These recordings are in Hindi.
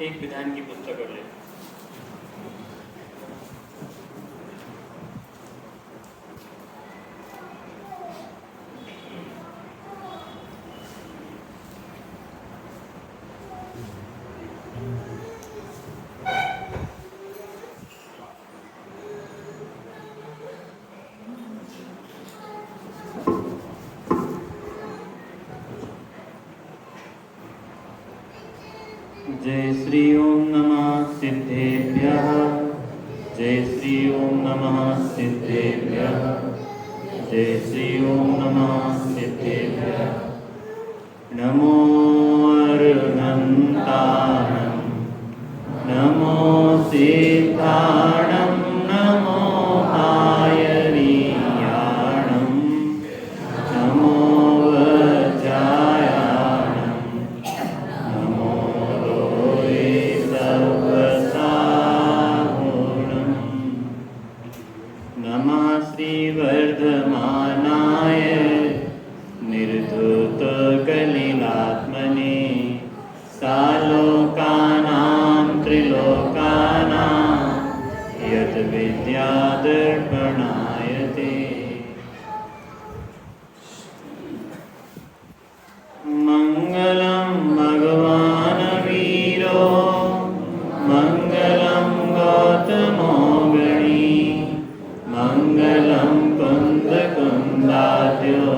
एक विधान की पुस्तक और ले। जय श्री ओम नमः सिद्धेभ्यः। जय श्री ओम नमः सिद्धेभ्यः। जय श्री ओम नमः सिद्धेभ्यः। नमो अरुणन्तानं नमो सिद्धाणं नमो आयनीयाणं नमो वज्रायाणं नमो लोहे सर्वसाहुणं नमः श्रीवर्धमानाय निर्धूतकलिलात्मने सालोकानां त्रिलोकानां यद्विद्यादर्पणायते। मङ्गलं भगवान् वीरो मङ्गलं गौतमो गणी मङ्गलं कुन्दकुन्दाद्यो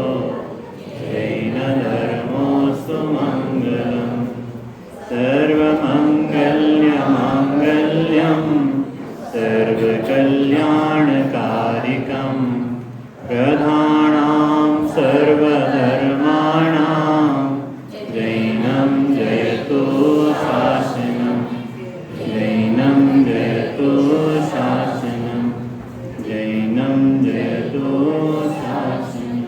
जैनधर्मोऽस्तु मङ्गलम्। सर्वमङ्गल्यमाङ्गल्यं सर्वकल्याणकारिकं प्रधानां सर्वधर्माणां जैनं जयतु शासनं जैनं जयतु शासनं जैनं जयतु शासनं।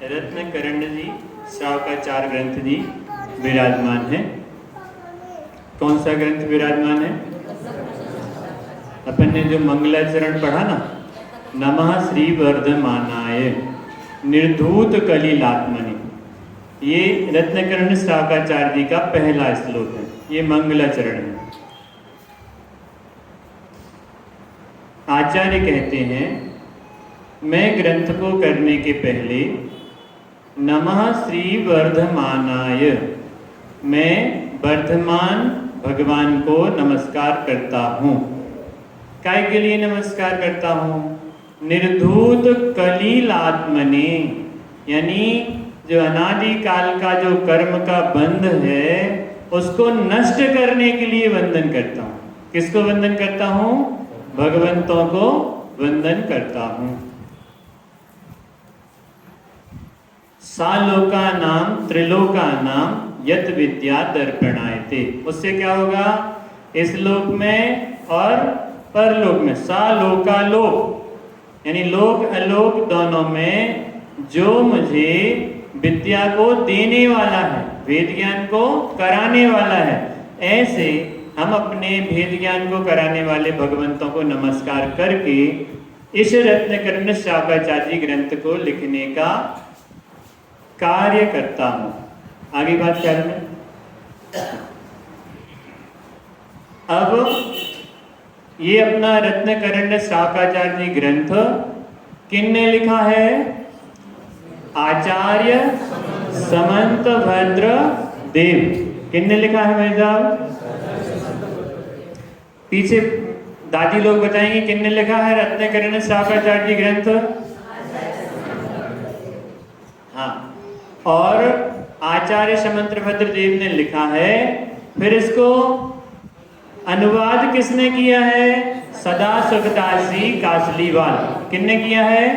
रत्नकर्ण जी श्रावकाचार्य ग्रंथ जी विराजमान है। कौन सा ग्रंथ विराजमान है? अपन ने जो मंगलाचरण पढ़ा ना, नमः श्री वर्धमानाय निर्धूत कलिलात्मनि, ये रत्नकर्ण श्रावकाचार्य जी का पहला श्लोक है। ये मंगलाचरण है। आचार्य कहते हैं, मैं ग्रंथ को करने के पहले नमः श्री वर्धमानाय, मैं वर्धमान भगवान को नमस्कार करता हूँ। काय के लिए नमस्कार करता हूँ? निर्धूत कलिलात्मने, यानी जो अनादि काल का जो कर्म का बंध है उसको नष्ट करने के लिए वंदन करता हूँ। किसको वंदन करता हूँ? भगवंतों को वंदन करता हूँ। सालोकानां त्रिलोकानां यत विद्या दर्पणायते, उससे क्या होगा? इस लोक में और परलोक में, सालोकालोक यानी लोक अलोक दोनों में जो मुझे विद्या को देने वाला है, वेद ज्ञान को कराने वाला है, ऐसे हम अपने भेद ज्ञान को कराने वाले भगवंतों को नमस्कार करके इस रत्नकर्ण श्रावकाचार्य जी ग्रंथ को लिखने का कार्य करता हूं। आगे बात क्या है? अब ये अपना रत्नकर्ण श्रावकाचार्य जी ग्रंथ किन्ने लिखा है? आचार्य समंत भद्र देव। किन्ने लिखा है भाई साहब? पीछे दादी लोग बताएंगे किन्ने लिखा है रत्नकर्ण श्रावकाचार्य जी ग्रंथ? हाँ, और आचार्य समंत भद्र देव ने लिखा है। फिर इसको अनुवाद किसने किया है? सदा सुखदासी कासलीवाल। किसने किया है?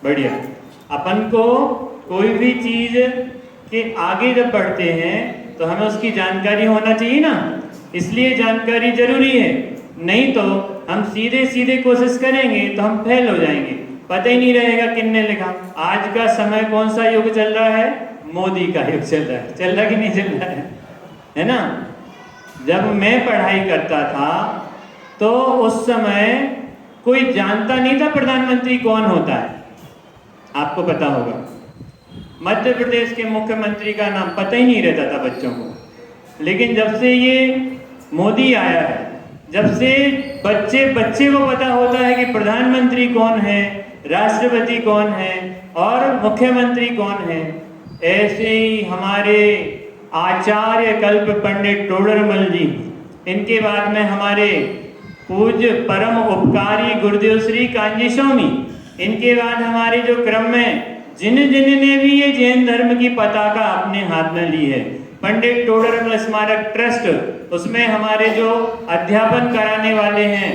बढ़िया। अपन को कोई भी चीज के आगे जब बढ़ते हैं तो हमें उसकी जानकारी होना चाहिए ना, इसलिए जानकारी जरूरी है। नहीं तो हम सीधे सीधे कोशिश करेंगे तो हम फेल हो जाएंगे, पता ही नहीं रहेगा किसने लिखा। आज का समय कौन सा युग चल रहा है? मोदी का युग चल रहा है। चल रहा कि नहीं चल रहा है ना? जब मैं पढ़ाई करता था तो उस समय कोई जानता नहीं था प्रधानमंत्री कौन होता है, आपको पता होगा। मध्य प्रदेश के मुख्यमंत्री का नाम पता ही नहीं रहता था बच्चों को, लेकिन जब से ये मोदी आया है, जब से बच्चे को पता होता है कि प्रधानमंत्री कौन है, राष्ट्रपति कौन है और मुख्यमंत्री कौन है, ऐसे ही हमारे आचार्य कल्प पंडित टोडरमल जी, इनके बाद में हमारे पूज्य परम उपकारी गुरुदेव श्री कांजी स्वामी, इनके बाद हमारे जो क्रम में जिन ने भी ये जैन धर्म की पताका अपने हाथ में ली है, पंडित टोडरमल स्मारक ट्रस्ट, उसमें हमारे जो अध्यापन कराने वाले हैं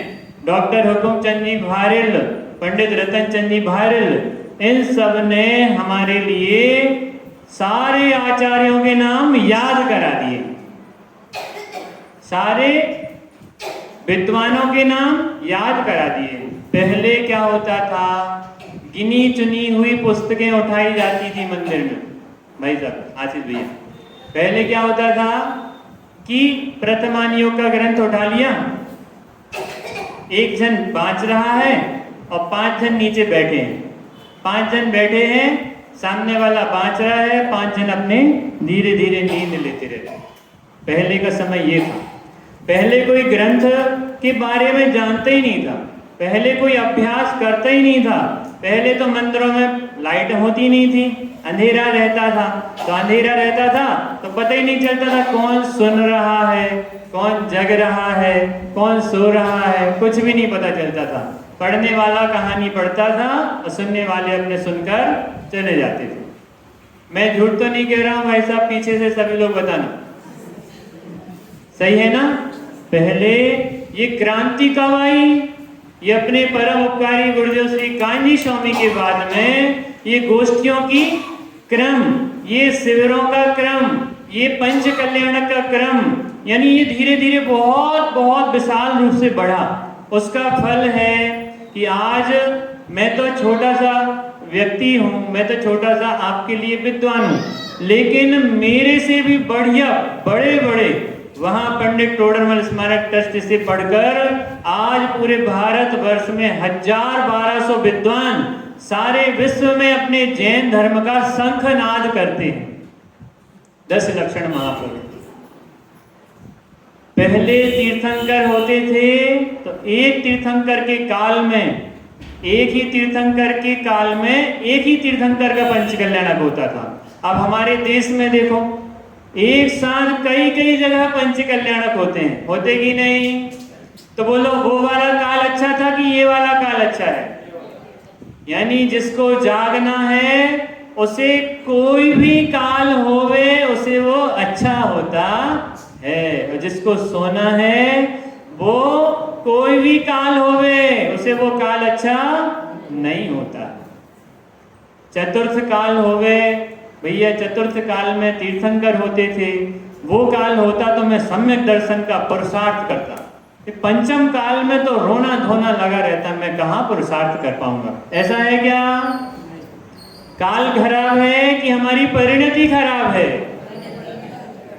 डॉक्टर हुकुमचंद जी भारिल, पंडित रतन चंद जी भारिल, इन सब ने हमारे लिए सारे आचार्यों के नाम याद करा दिए, सारे विद्वानों के नाम याद करा दिए। पहले क्या होता था, गिनी चुनी हुई पुस्तकें उठाई जाती थी मंदिर में, भाई साहब आशीष भैया, पहले क्या होता था कि प्रथमान योग का ग्रंथ उठा लिया, एक जन बाँच रहा है और 5 जन नीचे बैठे हैं, 5 जन बैठे हैं, सामने वाला बाँच रहा है, 5 जन अपने धीरे धीरे नींद लेते रहते। पहले का समय ये था। पहले कोई ग्रंथ के बारे में जानता ही नहीं था, पहले कोई अभ्यास करता ही नहीं था, पहले तो मंदिरों में लाइट होती नहीं थी, अंधेरा रहता था, तो अंधेरा रहता था तो पता ही नहीं चलता था कौन सुन रहा है, कौन जग रहा है, कौन सो रहा है, कुछ भी नहीं पता चलता था। पढ़ने वाला कहानी पढ़ता था और सुनने वाले अपने सुनकर चले जाते थे। मैं झूठ तो नहीं कह रहा हूँ भाई साहब, पीछे से सभी लोग बताना, सही है ना। पहले ये क्रांति कब आई, ये अपने परम उपकारी गुरुदेव श्री कांजी स्वामी के बाद में ये गोष्ठियों की क्रम, ये शिविरों का क्रम, ये पंच कल्याण का क्रम, यानी ये धीरे धीरे बहुत बहुत विशाल रूप से बढ़ा। उसका फल है कि आज मैं तो छोटा सा व्यक्ति हूँ, मैं तो छोटा सा आपके लिए विद्वान हूँ, लेकिन मेरे से भी बढ़िया बड़े बड़े वहाँ पंडित टोडरमल स्मारक ट्रस्ट से पढ़कर आज पूरे भारत वर्ष में 1200 विद्वान सारे विश्व में अपने जैन धर्म का शंखनाद करते हैं। 10 लक्षण महापुरुष। पहले तीर्थंकर होते थे तो एक तीर्थंकर के काल में, एक ही तीर्थंकर के काल में एक ही तीर्थंकर का पंचकल्याणक होता था। अब हमारे देश में देखो, एक साथ कई कई जगह पंच कल्याणक होते हैं, होते कि नहीं? तो बोलो वो वाला काल अच्छा था कि ये वाला काल अच्छा है? यानी जिसको जागना है उसे कोई भी काल होवे उसे वो अच्छा होता है, और जिसको सोना है वो कोई भी काल होवे उसे वो काल अच्छा नहीं होता। चतुर्थ काल होवे भैया, चतुर्थ काल में तीर्थंकर होते थे, वो काल होता तो मैं सम्यक दर्शन का पुरुषार्थ करता। पंचम काल में तो रोना धोना लगा रहता, मैं कहाँ पुरुषार्थ कर पाऊंगा। ऐसा है क्या? काल खराब है कि हमारी परिणति खराब है?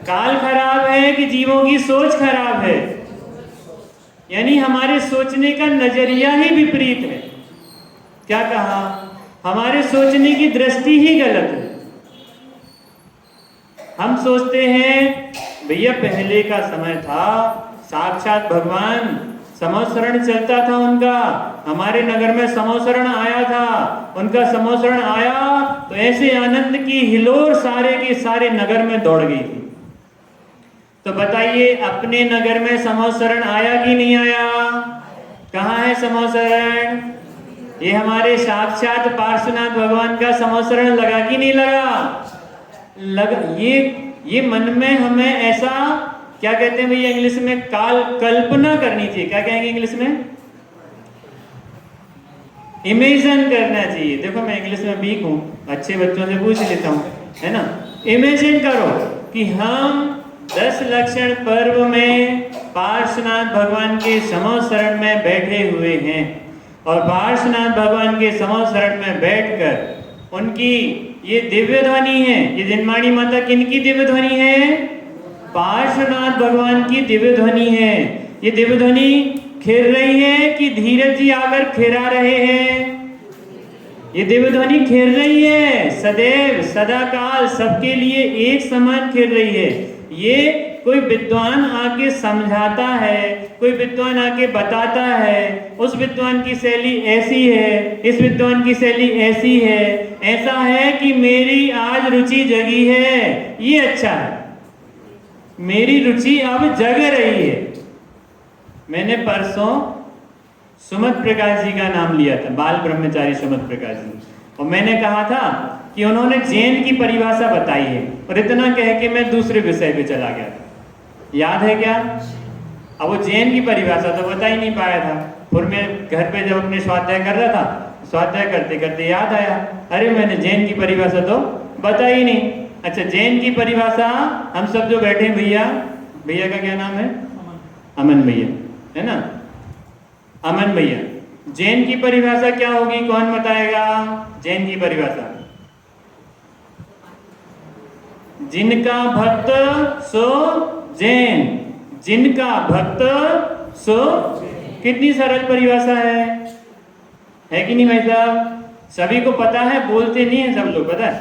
काल खराब है कि जीवों की सोच खराब है? यानी हमारे सोचने का नजरिया ही विपरीत है। क्या कहा? हमारे सोचने की दृष्टि ही गलत है। हम सोचते हैं भैया पहले का समय था, साक्षात भगवान समोसरण चलता था उनका, हमारे नगर में समोसरण आया था, उनका समोसरण आया तो ऐसे आनंद की हिलोर सारे के सारे नगर में दौड़ गई थी। तो बताइए अपने नगर में समोसरण आया कि नहीं आया? कहाँ है समोसरण? ये हमारे साक्षात पार्श्वनाथ भगवान का समोसरण लगा कि नहीं लगा? ये मन में हमें ऐसा क्या कहते हैं भैया इंग्लिश में, कल्पना करनी चाहिए। क्या कहेंगे इंग्लिश में? इमेजिन करना चाहिए। देखो मैं इंग्लिश में वीक हूँ, अच्छे बच्चों से पूछ लेता हूँ, है ना। इमेजिन करो कि हम 10 लक्षण पर्व में पार्श्वनाथ भगवान के समोसरण में बैठे हुए हैं, और पार्श्वनाथ भगवान के समोसरण में बैठकर उनकी ये दिव्य ध्वनि है। ये जिनमाणी माता किनकी दिव्य ध्वनि है? पार्श्वनाथ भगवान की दिव्य ध्वनि है। ये दिव्य ध्वनि खिर रही है कि धीरज जी आकर खिरा रहे हैं? ये दिव्य ध्वनि खिर रही है, सदैव सदाकाल सबके लिए एक समान खिर रही है। ये कोई विद्वान आके समझाता है, कोई विद्वान आके बताता है, उस विद्वान की शैली ऐसी है, इस विद्वान की शैली ऐसी है, ऐसा है कि मेरी आज रुचि जगी है, ये अच्छा है, मेरी रुचि अब जग रही है। मैंने परसों सुमत प्रकाश जी का नाम लिया था, बाल ब्रह्मचारी सुमत प्रकाश जी, और मैंने कहा था कि उन्होंने जैन की परिभाषा बताई है, और इतना कह के मैं दूसरे विषय पे चला गया था। याद है क्या? अब वो जैन की परिभाषा तो बता ही नहीं पाया था। फिर मैं घर पे जब अपने स्वाध्याय कर रहा था, स्वाध्याय करते करते याद आया, अरे मैंने जैन की परिभाषा तो बता ही नहीं। अच्छा, जैन की परिभाषा हम सब जो बैठे भैया, भैया का क्या नाम है? अमन भैया, है ना? अमन भैया, जैन की परिभाषा क्या होगी? कौन बताएगा जैन की परिभाषा? जिनका भक्त सो जैन, जिनका भक्त सो। कितनी सरल परिभाषा है कि नहीं भाई साहब? सभी को पता है, बोलते नहीं है सब लोग, पता है,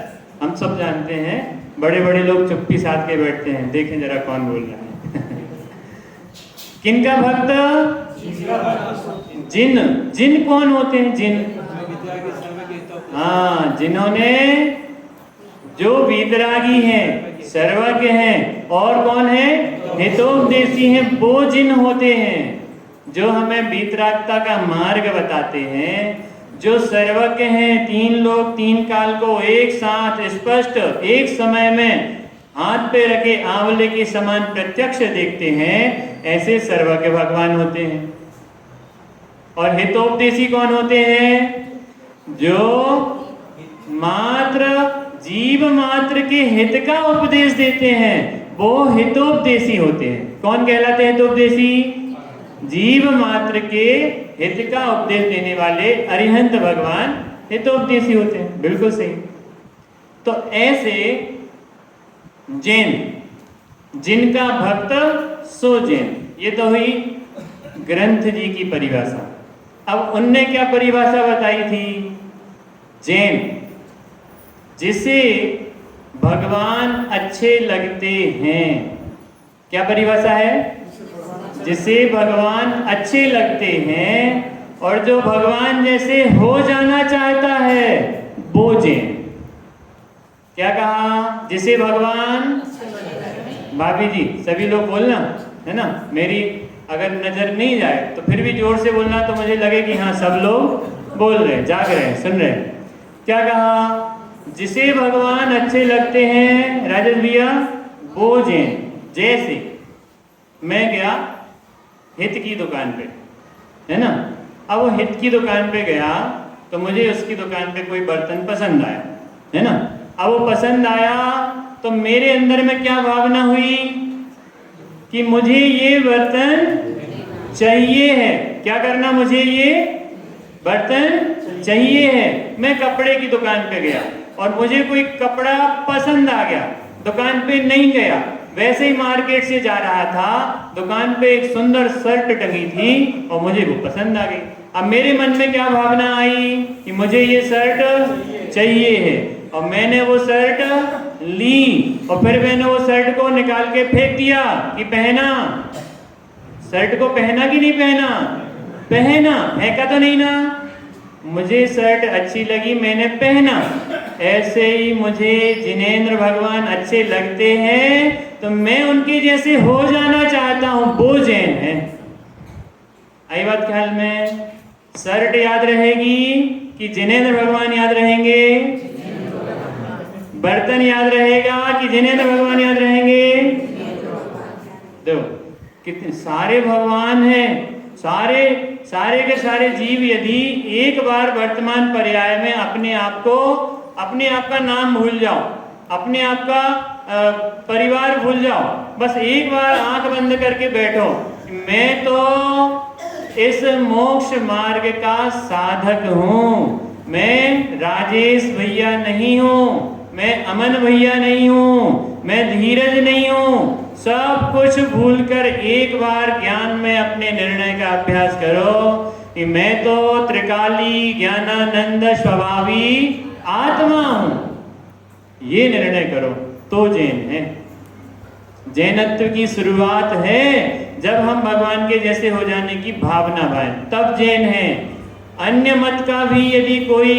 हम सब जानते हैं। बड़े बड़े लोग चुप्पी साध के बैठते हैं, देखें जरा कौन बोल रहा है। किनका भक्त? जिन। जिन कौन होते हैं? जिन, हाँ, जिन्होंने, जो वीतरागी हैं, सर्वज्ञ हैं, और कौन है? हितोपदेशी हैं, वो जिन होते हैं जो हमें वीतरागता का मार्ग बताते हैं, जो सर्वज्ञ हैं, तीन लोक तीन काल को एक साथ स्पष्ट एक समय में हाथ पे रखे आंवले के समान प्रत्यक्ष देखते हैं, ऐसे सर्वज्ञ भगवान होते हैं। और हितोपदेशी कौन होते हैं? जो मात्र जीव मात्र के हित का उपदेश देते हैं, वो हितोपदेशी होते हैं। कौन कहलाते हैं हितोपदेशी? जीव मात्र के हित का उपदेश देने वाले अरिहंत भगवान हितोपदेशी होते हैं। बिल्कुल सही। तो ऐसे जैन, जिनका भक्त सो जैन, ये तो हुई ग्रंथ जी की परिभाषा। अब उनने क्या परिभाषा बताई थी? जैन, जिसे भगवान अच्छे लगते हैं। क्या परिभाषा है? जिसे भगवान अच्छे लगते हैं और जो भगवान जैसे हो जाना चाहता है, वो जैन। क्या कहा? जिसे भगवान, भाभी जी सभी लोग बोलना, है ना? मेरी अगर नजर नहीं जाए तो फिर भी जोर से बोलना, तो मुझे लगे कि हाँ सब लोग बोल रहे, जाग रहे, सुन रहे। क्या कहा? जिसे भगवान अच्छे लगते हैं राजेश भैया, वो जैन। जैसे मैं गया हित की दुकान पे, है ना? अब वो हित की दुकान पे गया तो मुझे उसकी दुकान पे कोई बर्तन पसंद आया, है ना? अब वो पसंद आया तो मेरे अंदर में क्या भावना हुई कि मुझे ये बर्तन चाहिए है। क्या करना? मुझे ये बर्तन चाहिए है। मैं कपड़े की दुकान पे गया और मुझे कोई कपड़ा पसंद आ गया, दुकान पे नहीं गया, वैसे ही मार्केट से जा रहा था, दुकान पे एक सुंदर शर्ट टंगी थी और मुझे वो पसंद आ गई। अब मेरे मन में क्या भावना आई कि मुझे ये शर्ट चाहिए है, और मैंने वो शर्ट ली और फिर मैंने वो शर्ट को निकाल के फेंक दिया कि पहना। शर्ट को पहना कि नहीं पहना? पहना, फेंका तो नहीं ना। मुझे शर्ट अच्छी लगी, मैंने पहना। ऐसे ही मुझे जिनेंद्र भगवान अच्छे लगते हैं तो मैं उनके जैसे हो जाना चाहता हूं, वो जैन है। आई बात ख्याल में? शर्ट याद रहेगी कि जिनेंद्र भगवान याद रहेंगे? बर्तन याद रहेगा कि जिनेंद्र भगवान याद रहेंगे? देखो कितने सारे भगवान हैं, सारे के सारे जीव यदि एक बार वर्तमान पर्याय में अपने आप का नाम भूल जाओ, अपने आप का परिवार भूल जाओ, बस एक बार आंख बंद करके बैठो, मैं तो इस मोक्ष मार्ग का साधक हूँ, मैं राजेश भैया नहीं हूँ, मैं अमन भैया नहीं हूँ, मैं धीरज नहीं हूँ। सब कुछ भूलकर एक बार ज्ञान में अपने निर्णय का अभ्यास करो कि मैं तो त्रिकाली ज्ञानानंद स्वभावी आत्मा हूं। ये निर्णय करो तो जैन है। जैनत्व की शुरुआत है जब हम भगवान के जैसे हो जाने की भावना पाए, तब जैन है। अन्य मत का भी यदि कोई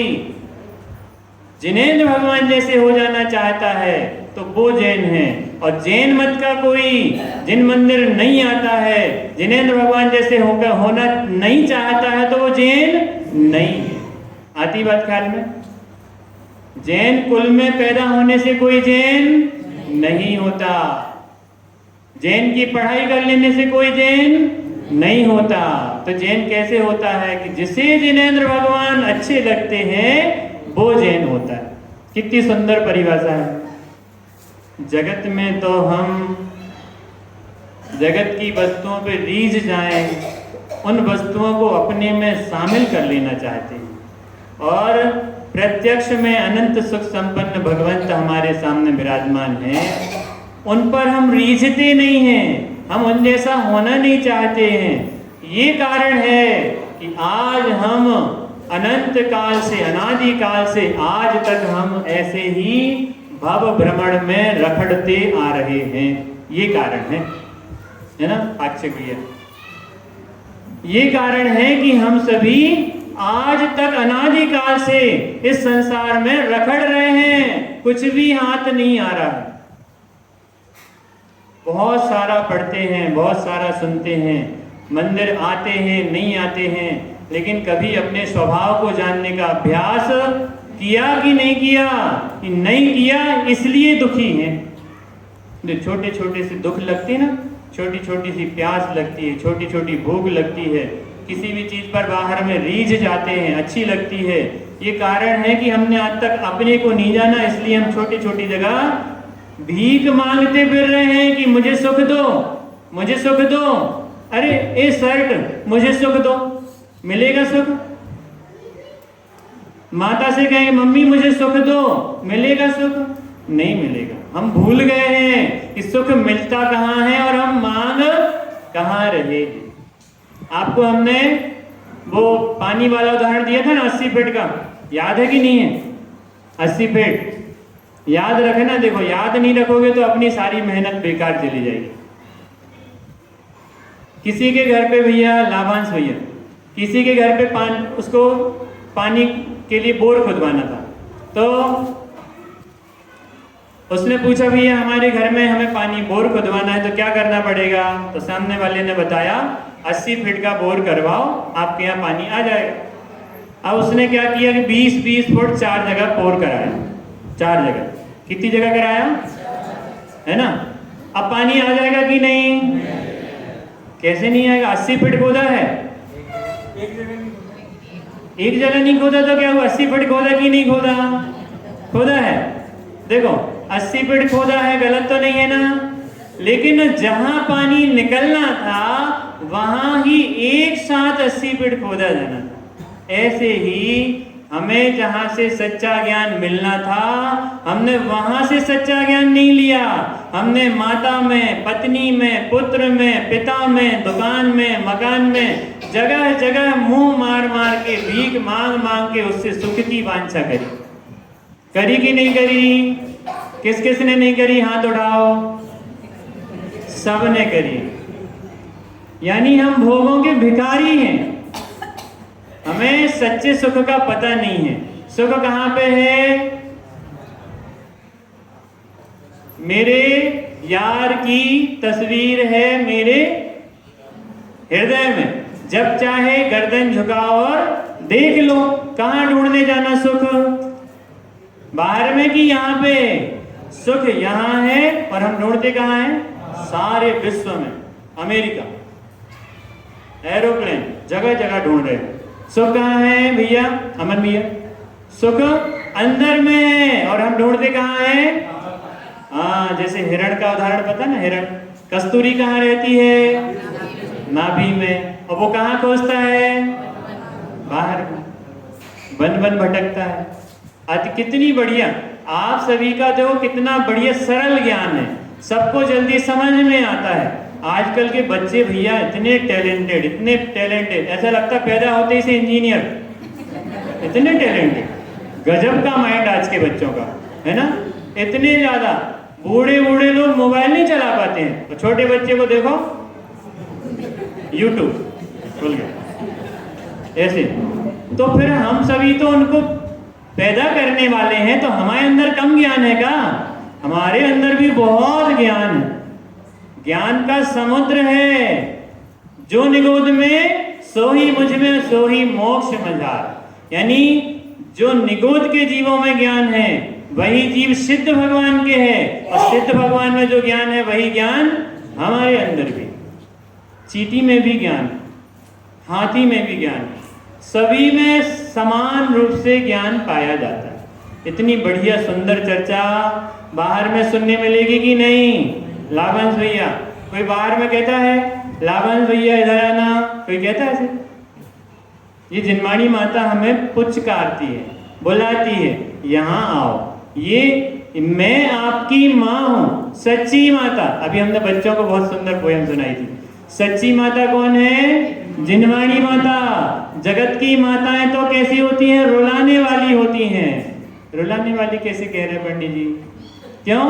जिनेंद्र भगवान जैसे हो जाना चाहता है तो वो जैन है, और जैन मत का कोई जिन मंदिर नहीं आता है, जिनेंद्र भगवान जैसे होकर होना नहीं चाहता है, तो वो जैन नहीं है। आती बात ख्याल में? जैन कुल में पैदा होने से कोई जैन नहीं होता। जैन की पढ़ाई कर लेने से कोई जैन नहीं होता। तो जैन कैसे होता है कि जिसे जिनेंद्र भगवान अच्छे लगते हैं वो जैन होता है। कितनी सुंदर परिभाषा है। जगत में तो हम जगत की वस्तुओं पे रीझ जाएं, उन वस्तुओं को अपने में शामिल कर लेना चाहते हैं, और प्रत्यक्ष में अनंत सुख संपन्न भगवंत हमारे सामने विराजमान हैं, उन पर हम रीझते नहीं हैं, हम उन जैसा होना नहीं चाहते हैं। ये कारण है कि आज हम अनंत काल से, अनादि काल से आज तक हम ऐसे ही भव भ्रमण में रखड़ते आ रहे हैं। ये कारण है ना? आक्षेप किया। ये कारण है कि हम सभी आज तक अनादि काल से इस संसार में रखड़ रहे हैं, कुछ भी हाथ नहीं आ रहा। बहुत सारा पढ़ते हैं, बहुत सारा सुनते हैं, मंदिर आते हैं, नहीं आते हैं, लेकिन कभी अपने स्वभाव को जानने का अभ्यास किया कि नहीं किया? कि नहीं किया, इसलिए दुखी हैं। जो छोटे छोटे से दुख लगते हैं ना, छोटी छोटी सी प्यास लगती है, छोटी छोटी भूख लगती है, किसी भी चीज पर बाहर में रीझ जाते हैं, अच्छी लगती है। ये कारण है कि हमने आज तक अपने को नहीं जाना, इसलिए हम छोटी छोटी जगह भीख मांगते फिर रहे हैं कि मुझे सुख दो, मुझे सुख दो। अरे ए शर्ट, मुझे सुख दो, मिलेगा सुख? माता से कहेंगे मम्मी मुझे सुख दो, मिलेगा सुख? नहीं मिलेगा। हम भूल गए हैं कि सुख मिलता कहाँ है और हम मांग कहाँ रहे हैं। आपको हमने वो पानी वाला उदाहरण दिया था ना, 80 फीट का, याद है कि नहीं है? 80 फीट याद रखना। देखो, याद नहीं रखोगे तो अपनी सारी मेहनत बेकार चली जाएगी। किसी के घर पे भैया, लाभांश भैया, किसी के घर पे उसको पानी के लिए बोर खुदवाना था, तो उसने पूछा भैया हमारे घर में हमें पानी बोर खुदवाना है तो क्या करना पड़ेगा? तो सामने वाले ने बताया 80 फीट का बोर करवाओ, आपके यहाँ पानी आ जाएगा। अब उसने क्या किया कि 20-20 फुट 4 जगह बोर कराया। 4 जगह, कितनी जगह कराया है ना? अब पानी आ जाएगा कि नहीं? कैसे नहीं आएगा? 80 फीट खोदा है, एक जगह नहीं खोदा तो क्या हुआ? 80 फीट खोदा कि नहीं खोदा? खोदा है। देखो 80 फीट खोदा है, गलत तो नहीं है ना? लेकिन जहां पानी निकलना था वहां ही एक साथ 80 फीट खोदा जाना था। ऐसे ही हमें जहां से सच्चा ज्ञान मिलना था, हमने वहां से सच्चा ज्ञान नहीं लिया। हमने माता में, पत्नी में, पुत्र में, पिता में, दुकान में, मकान में, जगह जगह मुंह मार मार के, भीख मांग मांग के उससे सुख की वांछा करी। करी कि नहीं करी? किस किस ने नहीं करी? हाथ उठाओ। सब ने करी। यानी हम भोगों के भिखारी हैं। हमें सच्चे सुख का पता नहीं है। सुख कहां पे है? मेरे यार की तस्वीर है मेरे हृदय में, जब चाहे गर्दन झुकाओ और देख लो। कहां ढूंढने जाना सुख? बाहर में कि यहाँ पे? सुख यहाँ है और हम ढूंढते कहाँ हैं? सारे विश्व में। अमेरिका, एरोप्लेन, जगह जगह ढूंढ रहे हैं। सुख कहाँ है भैया? अमन भैया, सुख अंदर में है और हम ढूंढते कहाँ हैं? हाँ, जैसे हिरण का उदाहरण पता ना, हिरण कस्तूरी कहाँ रहती है? नाभि में। और वो कहाँ खोजता है? बाहर में। बन बन भटकता है। आज कितनी बढ़िया। आप सभी का देखो कितना बढ़िया सरल ज्ञान है, सबको जल्दी समझ में आता है। आजकल के बच्चे भैया इतने टैलेंटेड, ऐसा लगता है पैदा होते ही से इंजीनियर, इतने टैलेंटेड, गजब का माइंड आज के बच्चों का है ना। इतने ज्यादा बूढ़े बूढ़े लोग मोबाइल नहीं चला पाते हैं, तो छोटे बच्चे को देखो यूट्यूब खुल गया ऐसे। तो फिर हम सभी तो उनको पैदा करने वाले हैं, तो हमारे अंदर कम ज्ञान है क्या? हमारे अंदर भी बहुत ज्ञान है, ज्ञान का समुद्र है। जो निगोद में सो ही मुझ में सो ही मोक्ष मझार, यानी जो निगोद के जीवों में ज्ञान है वही जीव सिद्ध भगवान के हैं, और सिद्ध भगवान में जो ज्ञान है वही ज्ञान हमारे अंदर भी। चींटी में भी ज्ञान, हाथी में भी ज्ञान, सभी में समान रूप से ज्ञान पाया जाता है। इतनी बढ़िया सुंदर चर्चा बाहर में सुनने मिलेगी कि नहीं? लाभांश भैया, कोई बाहर में कहता है लाभांश भैया इधर आना, कोई कहता है ऐसे? ये जिनवाणी माता हमें पुचकारती है, बुलाती है, यहाँ आओ, ये मैं आपकी माँ हूँ, सच्ची माता। अभी हमने बच्चों को बहुत सुंदर पोयम सुनाई थी। सच्ची माता कौन है? जिनवाणी माता। जगत की माताएं तो कैसी होती हैं? रुलाने वाली होती हैं। रुलाने वाली कैसे कह रहे पंडित जी? क्यों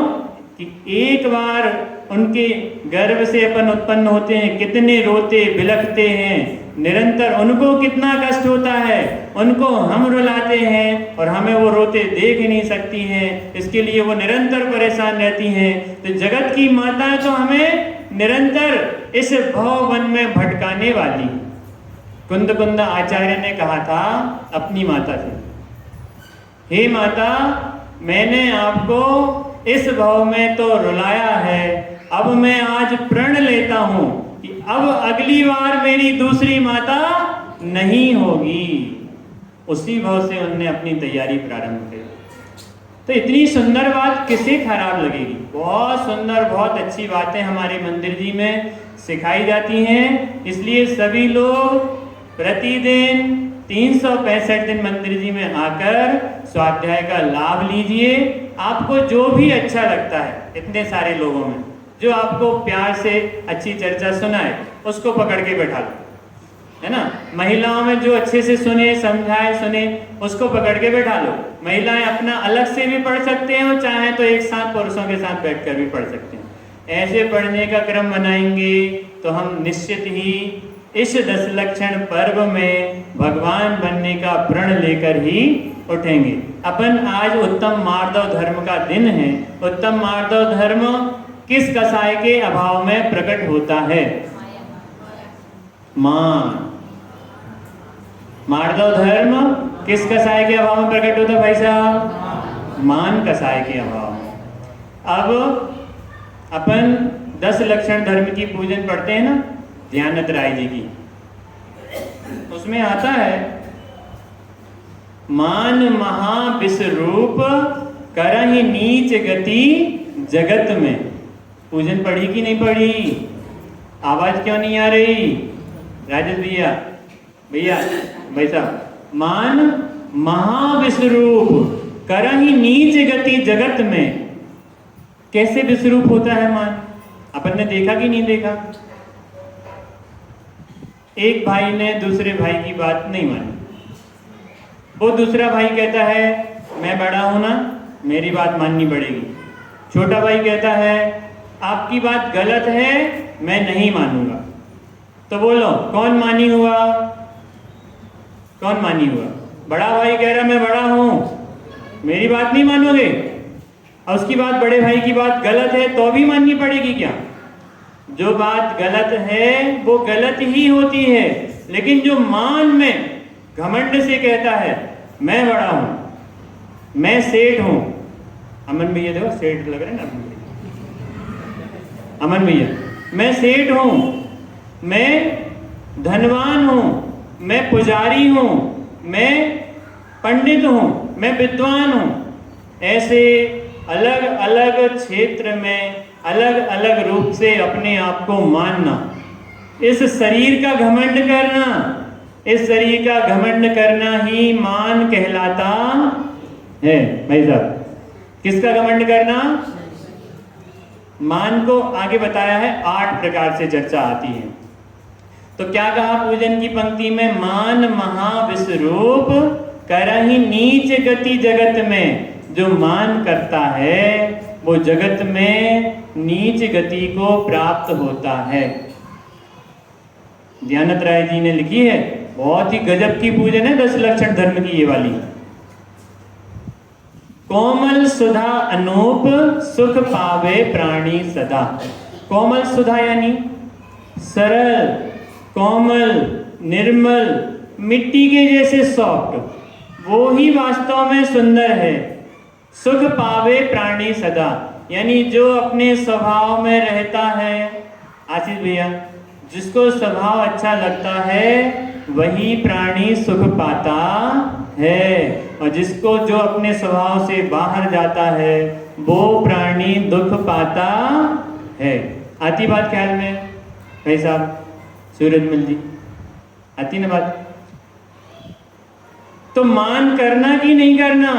कि एक बार उनके गर्भ से अपन उत्पन्न होते हैं, कितने रोते बिलखते हैं निरंतर, उनको कितना कष्ट होता है, उनको हम रुलाते हैं और हमें वो रोते देख नहीं सकती हैं, इसके लिए वो निरंतर परेशान रहती हैं। तो जगत की माता तो हमें निरंतर इस भववन में भटकाने वाली। कुंद आचार्य ने कहा था अपनी माता से, हे माता, मैंने आपको इस भाव में तो रुलाया है, अब मैं आज प्रण लेता हूं कि अब अगली बार मेरी दूसरी माता नहीं होगी। उसी भाव से उन्होंने अपनी तैयारी प्रारंभ की। तो इतनी सुंदर बात किसे खराब लगेगी? बहुत सुंदर, बहुत अच्छी बातें हमारे मंदिर जी में सिखाई जाती हैं। इसलिए सभी लोग प्रतिदिन 365 दिन मंदिर जी में आकर स्वाध्याय का लाभ लीजिए। आपको जो भी अच्छा लगता है, इतने सारे लोगों में जो आपको प्यार से अच्छी चर्चा सुनाए, उसको पकड़ के बैठा लो, है ना। महिलाओं में जो अच्छे से सुने, समझाए, सुने, उसको पकड़ के बैठा लो। महिलाएं अपना अलग से भी पढ़ सकते हैं और चाहे तो एक साथ पुरुषों के साथ बैठकर भी पढ़ सकते हैं। ऐसे पढ़ने का क्रम बनाएंगे तो हम निश्चित ही इस 10 लक्षण पर्व में भगवान बनने का प्रण लेकर ही उठेंगे। अपन आज उत्तम मार्दव धर्म का दिन है। उत्तम मार्दव धर्म किस कसाय के अभाव में प्रकट होता है? मान। मार्दव धर्म किस कसाय के अभाव में प्रकट होता है भाई साहब? मान कसाय के अभाव में। अब अपन 10 लक्षण धर्म की पूजन पढ़ते हैं ना, ध्यानत राय जी की, उसमें आता है मान महा विश्वरूप करहि नीच गति जगत में। पूजन पढ़ी कि नहीं पढ़ी? आवाज क्यों नहीं आ रही? राजेश भैया, भाई साहब, मान महाविश्वरूप करहि नीच गति जगत में। कैसे विश्वरूप होता है मान? अपन ने देखा कि नहीं देखा? एक भाई ने दूसरे भाई की बात नहीं मानी। वो दूसरा भाई कहता है मैं बड़ा हूं ना, मेरी बात माननी पड़ेगी। छोटा भाई कहता है आपकी बात गलत है, मैं नहीं मानूंगा। तो बोलो कौन मानी हुआ? कौन मानी हुआ? बड़ा भाई कह रहा मैं बड़ा हूं, मेरी बात नहीं मानोगे, और उसकी बात, बड़े भाई की बात गलत है तो भी माननी पड़ेगी क्या? जो बात गलत है वो गलत ही होती है, लेकिन जो मान में घमंड से कहता है मैं बड़ा हूं, मैं सेठ हूं। अमन भैया देखो सेठ लग रहे हैं ना, अमन भैया, मैं सेठ हूं, मैं धनवान हूं, मैं पुजारी हूं, मैं पंडित हूं, मैं विद्वान हूं। ऐसे अलग अलग क्षेत्र में अलग अलग रूप से अपने आप को मानना, इस शरीर का घमंड करना, इस शरीर का घमंड करना ही मान कहलाता है। भाई साहब, किसका घमंड करना? मान को आगे बताया है 8 प्रकार से चर्चा आती है। तो क्या कहा पूजन की पंक्ति में? मान महाविश्वरूप करहि नीच गति जगत में। जो मान करता है वो जगत में नीच गति को प्राप्त होता है। ध्यानत राय जी ने लिखी है, बहुत ही गजब की पूजन है 10 लक्षण धर्म की ये वाली। कोमल सुधा अनूप सुख पावे प्राणी सदा। कोमल सुधा यानी सरल, कोमल, निर्मल, मिट्टी के जैसे सॉफ्ट, वो ही वास्तव में सुंदर है। सुख पावे प्राणी सदा यानी जो अपने स्वभाव में रहता है, आशीष भैया, जिसको स्वभाव अच्छा लगता है वही प्राणी सुख पाता है, और जिसको जो अपने स्वभाव से बाहर जाता है वो प्राणी दुख पाता है। आती बात ख्याल में भाई साहब? सूरजमल जी, आती ना बात? तो मान करना कि नहीं करना?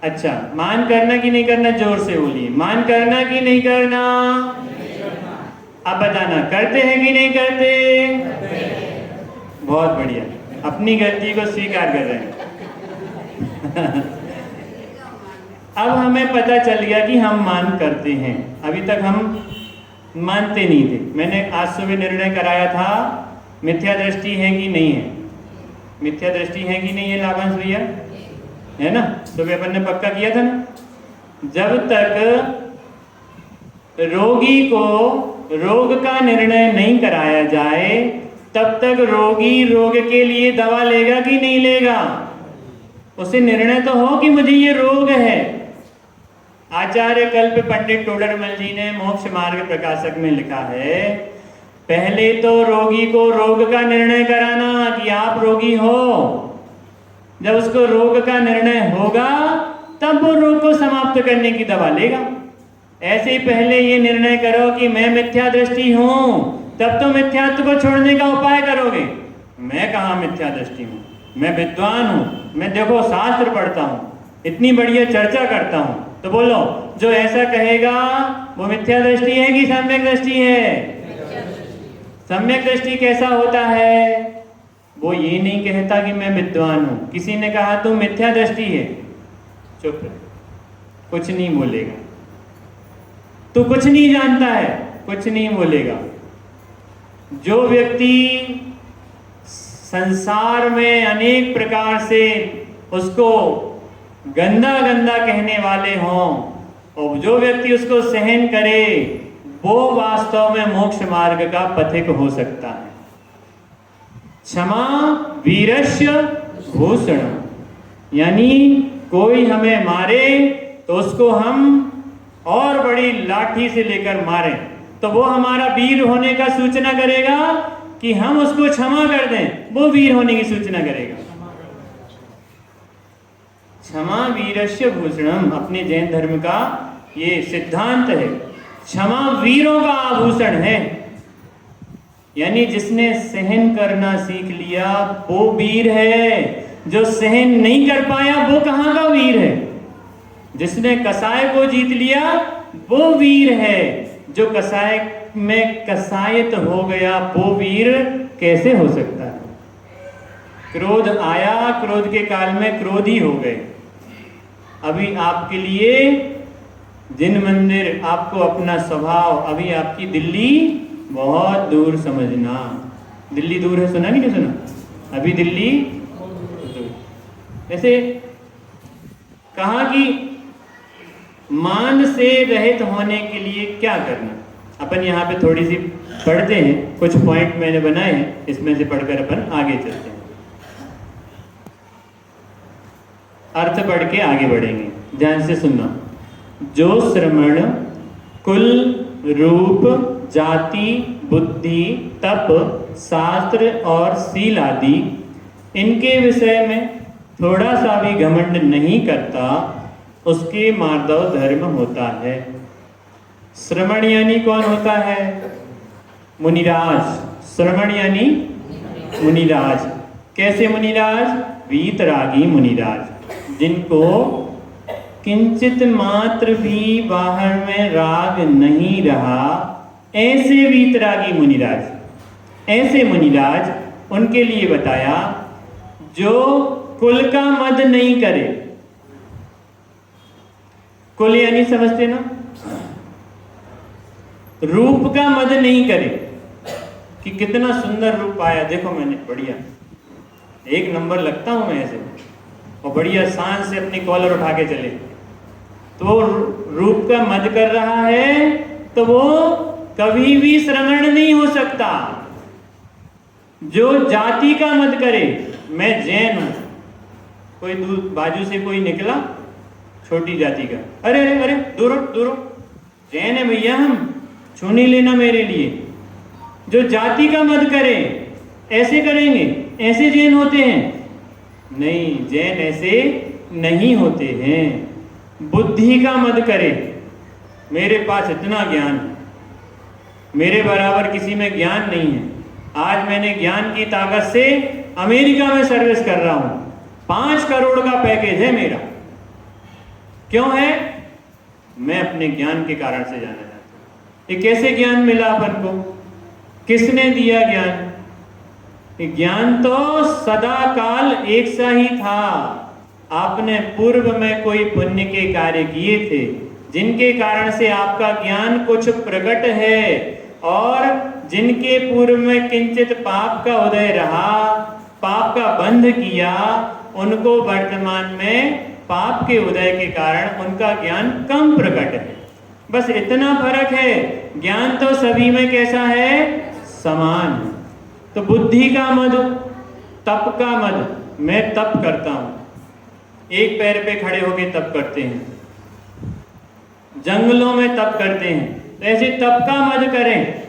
अच्छा, मान करना कि नहीं करना? जोर से बोलिए, मान करना कि नहीं करना? अब बताना, करते हैं कि नहीं करते? बहुत बढ़िया, अपनी गलती को स्वीकार कर रहे हैं। अब हमें पता चल गया कि हम मान करते हैं। अभी तक हम मानते नहीं थे। मैंने आज सुबह निर्णय कराया था, मिथ्या दृष्टि है कि नहीं है? मिथ्या दृष्टि है कि नहीं है लाभांश भैया? है ना? सुबह अपन ने पक्का किया था ना। जब तक रोगी को रोग का निर्णय नहीं कराया जाए तब तक रोगी रोग के लिए दवा लेगा कि नहीं लेगा? उसे निर्णय तो हो कि मुझे ये रोग है। आचार्य कल्प पंडित टोडरमल जी ने मोक्ष मार्ग प्रकाशक में लिखा है, पहले तो रोगी को रोग का निर्णय कराना कि आप रोगी हो। जब उसको रोग का निर्णय होगा तब वो रोग को समाप्त करने की दवा लेगा। ऐसे ही पहले ये निर्णय करो कि मैं मिथ्या दृष्टि हूं, तब तो मिथ्यात्व को छोड़ने का उपाय करोगे। मैं कहाँ मिथ्या दृष्टि हूं? मैं विद्वान हूं, मैं देखो शास्त्र पढ़ता हूं, इतनी बढ़िया चर्चा करता हूं। तो बोलो, जो ऐसा कहेगा वो मिथ्या दृष्टि है कि सम्यक दृष्टि है? सम्यक दृष्टि कैसा होता है? वो ये नहीं कहता कि मैं विद्वान हूं। किसी ने कहा तुम मिथ्या दृष्टि है, चुप, कुछ नहीं बोलेगा। तू कुछ नहीं जानता है, कुछ नहीं बोलेगा। जो व्यक्ति संसार में अनेक प्रकार से उसको गंदा गंदा कहने वाले हों और जो व्यक्ति उसको सहन करे वो वास्तव में मोक्ष मार्ग का पथिक हो सकता है। क्षमा वीरस्य भूषण, यानी कोई हमें मारे तो उसको हम और बड़ी लाठी से लेकर मारें तो वो हमारा वीर होने का सूचना करेगा कि हम उसको क्षमा कर दें, वो वीर होने की सूचना करेगा। क्षमा वीरस्य भूषणम अपने जैन धर्म का ये सिद्धांत है। क्षमा वीरों का आभूषण है, यानी जिसने सहन करना सीख लिया वो वीर है। जो सहन नहीं कर पाया वो कहाँ का वीर है? जिसने कसाय को जीत लिया वो वीर है। जो कसाय में कसायत हो गया वो वीर कैसे हो सकता है? क्रोध आया, क्रोध के काल में क्रोधी हो गए। अभी आपके लिए जिन मंदिर, आपको अपना स्वभाव, अभी आपकी दिल्ली बहुत दूर समझना। दिल्ली दूर है, सुना नहीं सुना? अभी दिल्ली दूर। ऐसे कहा कि मान से रहित होने के लिए क्या करना। अपन यहाँ पे थोड़ी सी पढ़ते हैं, कुछ पॉइंट मैंने बनाए हैं, इसमें से पढ़कर अपन आगे चलते हैं। अर्थ पढ़ के आगे बढ़ेंगे, ध्यान से सुनना। जो श्रमण कुल रूप जाति बुद्धि तप शास्त्र और शील आदि इनके विषय में थोड़ा सा भी घमंड नहीं करता उसके मार्दव धर्म होता है। श्रमण यानी कौन होता है? मुनिराज। श्रमण यानी मुनिराज। कैसे मुनिराज? वीतरागी मुनिराज, जिनको किंचित मात्र भी बाहर में राग नहीं रहा, ऐसे वीतरागी मुनिराज, ऐसे मुनिराज, उनके लिए बताया जो कुल का मद नहीं करे। कुल यानी समझते ना, रूप का मद नहीं करे कि कितना सुंदर रूप आया, देखो मैंने, बढ़िया, एक नंबर लगता हूं मैं ऐसे, और बढ़िया शान से अपनी कॉलर उठा के चले, तो रूप का मद कर रहा है तो वो कभी भी श्रमण नहीं हो सकता। जो जाति का मद करे, मैं जैन हूं, कोई बाजू से कोई निकला छोटी जाति का, अरे अरे अरे दूर दूर, जैन है भैया हम, छू नहीं लेना मेरे लिए। जो जाति का मद करे, ऐसे करेंगे, ऐसे जैन होते हैं? नहीं, जैन ऐसे नहीं होते हैं। बुद्धि का मद करे, मेरे पास इतना ज्ञान, मेरे बराबर किसी में ज्ञान नहीं है, आज मैंने ज्ञान की ताकत से अमेरिका में सर्विस कर रहा हूं, 5 करोड़ का पैकेज है मेरा। क्यों है? मैं अपने ज्ञान के कारण से जाना चाहता हूं। ये कैसे ज्ञान मिला अपन को? किसने दिया ज्ञान? ज्ञान तो सदा काल एक सा ही था। आपने पूर्व में कोई पुण्य के कार्य किए थे, जिनके कारण से आपका ज्ञान कुछ प्रकट है, और जिनके पूर्व में किंचित पाप का उदय रहा, पाप का बंध किया, उनको वर्तमान में पाप के उदय के कारण उनका ज्ञान कम प्रकट है। बस इतना फर्क है। ज्ञान तो सभी में कैसा है? समान। तो बुद्धि का मद, तप का मद, मैं तप करता हूं, एक पैर पे खड़े होके तप करते हैं, जंगलों में तप करते हैं, तो ऐसे तप का मद करें।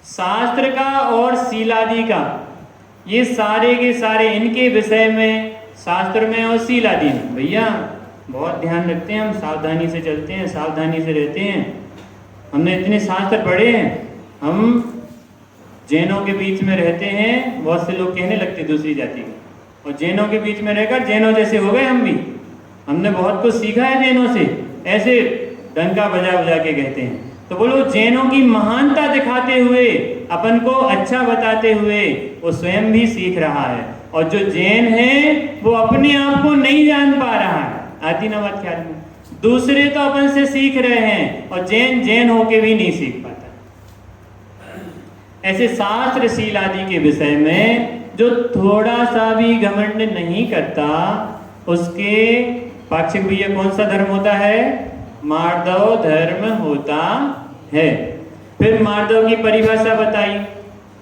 शास्त्र का और शीलादि का, ये सारे के सारे इनके विषय में शास्त्र में और शीलादि में भैया बहुत ध्यान रखते हैं। हम सावधानी से चलते हैं, सावधानी से रहते हैं। हमने इतने शास्त्र पढ़े हैं। हम जैनों के बीच में रहते हैं, बहुत से लोग कहने लगते दूसरी जाति के, और जैनों के बीच में रहकर जैनों जैसे हो गए हम भी। हमने बहुत कुछ सीखा है जैनों से, ऐसे डंका बजा बजा के कहते हैं। तो बोलो, जैनों की महानता दिखाते हुए, अपन को अच्छा बताते हुए वो स्वयं भी सीख रहा है, और जो जैन है वो अपने आप को नहीं जान पा रहा है। आती ना बात ख्याल में? दूसरे तो अपन से सीख रहे हैं, और जैन जैन होके भी नहीं सीख पाता। ऐसे शास्त्र शील आदि के विषय में जो थोड़ा सा भी घमंड नहीं करता, उसके पाक्षिक भैया कौन सा धर्म होता है? मार्दव धर्म होता है। फिर मार्दव की परिभाषा बताई,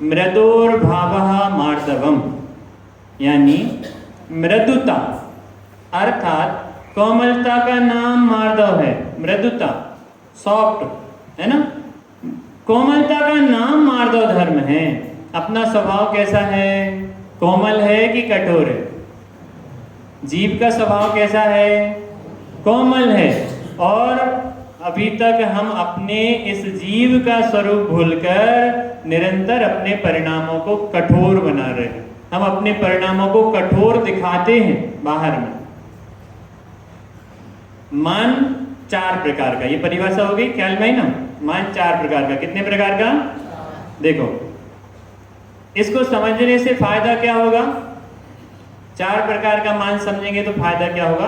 मृदोर्भावः मार्दवम, यानी मृदुता, अर्थात कोमलता का नाम मार्दव है। मृदुता, सॉफ्ट है ना, कोमलता का नाम मार्दव धर्म है। अपना स्वभाव कैसा है? कोमल है कि कठोर है? जीव का स्वभाव कैसा है? कोमल है। और अभी तक हम अपने इस जीव का स्वरूप भूलकर निरंतर अपने परिणामों को कठोर बना रहे हैं। हम अपने परिणामों को कठोर दिखाते हैं बाहर में। मान 4 प्रकार का, ये परिभाषा हो गई, ख्याल में ना? मान 4 प्रकार का। कितने प्रकार का? देखो, इसको समझने से फायदा क्या होगा? 4 प्रकार का मान समझेंगे तो फायदा क्या होगा?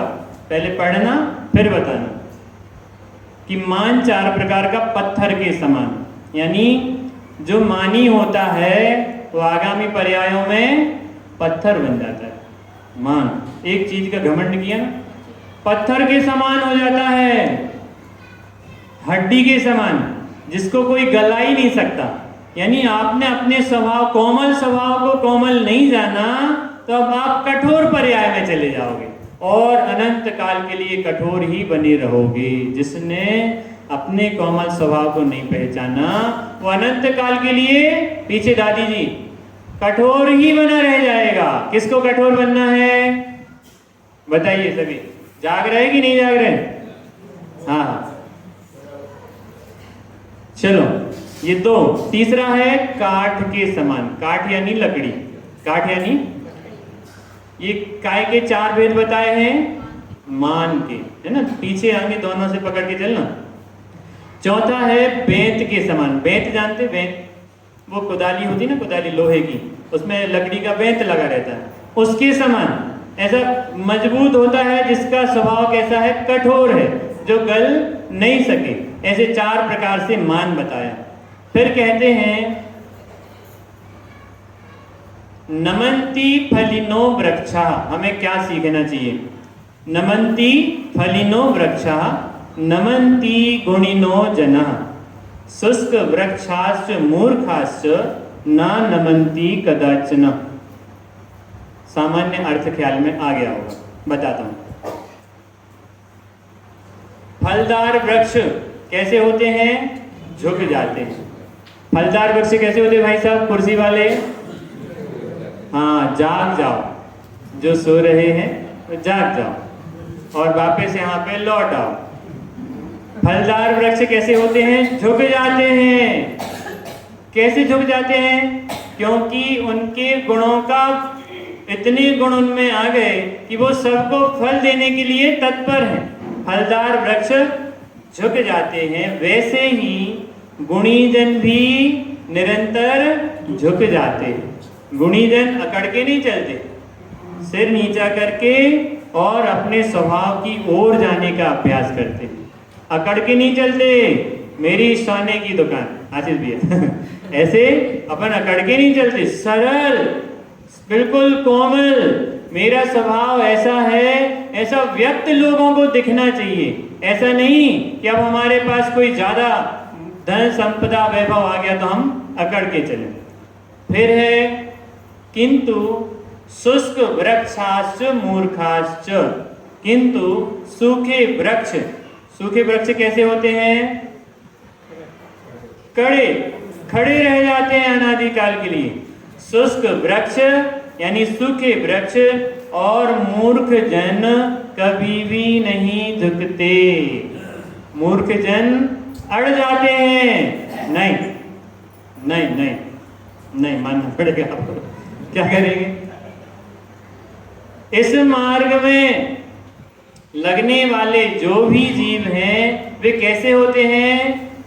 पहले पढ़ना फिर बताना कि मान 4 प्रकार का पत्थर के समान, यानी जो मानी होता है वो आगामी पर्यायों में पत्थर बन जाता है। मान, एक चीज का घमंड किया ना, पत्थर के समान हो जाता है, हड्डी के समान, जिसको कोई गला ही नहीं सकता। यानी आपने अपने स्वभाव, कोमल स्वभाव को कोमल नहीं जाना, तो अब आप कठोर पर्याय में चले जाओगे और अनंत काल के लिए कठोर ही बने रहोगे। जिसने अपने कोमल स्वभाव को नहीं पहचाना, वो अनंत काल के लिए, पीछे दादी जी, कठोर ही बना रह जाएगा। किसको कठोर बनना है? बताइए सभी, जाग रहे कि नहीं जाग रहे? हाँ हाँ, चलो ये 2। तीसरा है काठ के समान। काठ यानी लकड़ी, काठ यानी, ये काय के 4 भेद बताए हैं। मान के, है ना, पीछे आगे दोनों से पकड़ के चलना। चौथा है बेंत के समान। बेंत जानते? बेंत वो कुदाली होती ना, कुदाली लोहे की, उसमें लकड़ी का बेंत लगा रहता है, उसके समान ऐसा मजबूत होता है, जिसका स्वभाव कैसा है? कठोर है, जो गल नहीं सके। ऐसे 4 प्रकार से मान बताया। फिर कहते हैं नमन्ति फलिनो वृक्षा। हमें क्या सीखना चाहिए? नमन्ति फलिनो वृक्षा नमन्ति गुणिनो जनः शुष्क वृक्षाश्च मूर्खाश्च न नमन्ति कदाचन। सामान्य अर्थ ख्याल में आ गया होगा, बताता हूं। फलदार वृक्ष कैसे होते हैं? झुक जाते हैं। फलदार वृक्ष कैसे होते हैं भाई साहब? कुर्सी वाले, हाँ, जाग जाओ, जो सो रहे हैं तो जाग जाओ और वापस यहाँ पे लौट आओ। फलदार वृक्ष कैसे होते हैं? झुक जाते हैं। कैसे झुक जाते हैं? क्योंकि उनके गुणों का, इतने गुण उनमें आ गए कि वो सबको फल देने के लिए तत्पर हैं। फलदार वृक्ष झुक जाते हैं। वैसे ही गुणीजन भी निरंतर झुक जाते हैं। गुणीजन अकड़ के नहीं चलते, सिर नीचा करके और अपने स्वभाव की ओर जाने का अभ्यास करते हैं। अकड़ के नहीं चलते। मेरी सोने की दुकान, आशीष भैया ऐसे अपन अकड़ के नहीं चलते, सरल, बिल्कुल कोमल। मेरा स्वभाव ऐसा है, ऐसा व्यक्त लोगों को दिखना चाहिए। ऐसा नहीं कि अब हमारे पास कोई ज्यादा धन संपदा वैभव आ गया तो हम अकड़ के चले। फिर है किंतु शुष्क वृक्षाश्च मूर्खाश्च। किंतु सूखे वृक्ष, सूखे वृक्ष कैसे होते हैं? कड़े, खड़े रह जाते हैं अनादिकाल के लिए। शुष्क वृक्ष यानी सूखे वृक्ष और मूर्ख जन कभी भी नहीं झुकते। मूर्ख जन अड़ जाते हैं। नहीं नहीं नहीं नहीं, मानना पड़ेगा आपको। क्या करेंगे? इस मार्ग में लगने वाले जो भी जीव हैं वे कैसे होते हैं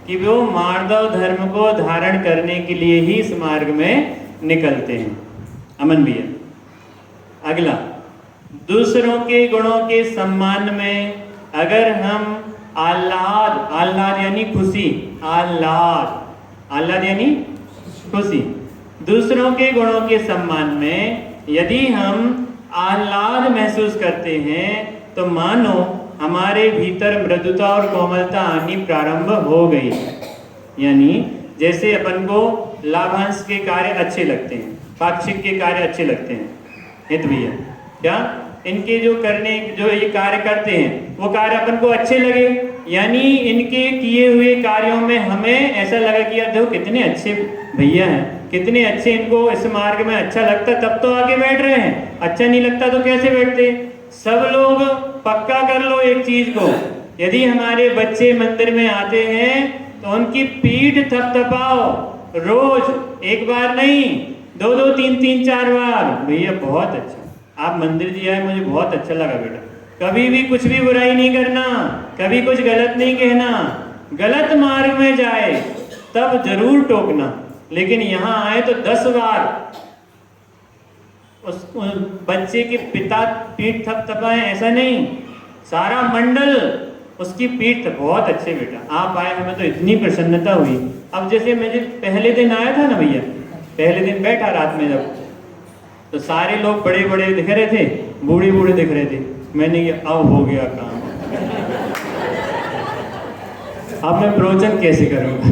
कि वो मार्दव धर्म को धारण करने के लिए ही इस मार्ग में निकलते हैं। अमन भैया, अगला, दूसरों के गुणों के सम्मान में अगर हम आह्लाद, आह्लाद यानी खुशी, आह्लाद, आह्लाद यानी खुशी, दूसरों के गुणों के सम्मान में यदि हम आह्लाद महसूस करते हैं तो मानो हमारे भीतर मृदुता और कोमलता आनी प्रारंभ हो गई। यानी जैसे अपन को लाभांश के कार्य अच्छे लगते हैं, पाक्षिक के कार्य अच्छे लगते हैं, हित भैया, क्या इनके जो करने, जो ये कार्य करते हैं वो कार्य अपन को अच्छे लगे, यानी इनके किए हुए कार्यों में हमें ऐसा लगा कि यार देखो कितने अच्छे भैया हैं, कितने अच्छे, इनको इस मार्ग में अच्छा लगता तब तो आगे बैठ रहे हैं, अच्छा नहीं लगता तो कैसे बैठते। सब लोग पक्का कर लो एक चीज को, यदि हमारे बच्चे मंदिर में आते हैं तो उनकी पीठ थपथपाओ, रोज, एक बार नहीं, 2-2, 3-3, 4 बार। भैया बहुत अच्छा, आप मंदिर जी आए, मुझे बहुत अच्छा लगा बेटा। कभी भी कुछ भी बुराई नहीं करना, कभी कुछ गलत नहीं कहना। गलत मार्ग में जाए तब जरूर टोकना, लेकिन यहाँ आए तो 10 बार उस बच्चे के पिता पीठ थपथपाएं, ऐसा नहीं, सारा मंडल उसकी पीठ। बहुत अच्छे बेटा, आप आए, हमें तो इतनी प्रसन्नता हुई। अब जैसे मुझे पहले दिन आया था ना भैया, पहले दिन बैठा रात में जब, तो सारे लोग बड़े बड़े दिख रहे थे, बूढ़े बूढ़े दिख रहे थे। मैंने ये अब हो गया काम, अब मैं प्रवचन कैसे करूँगा?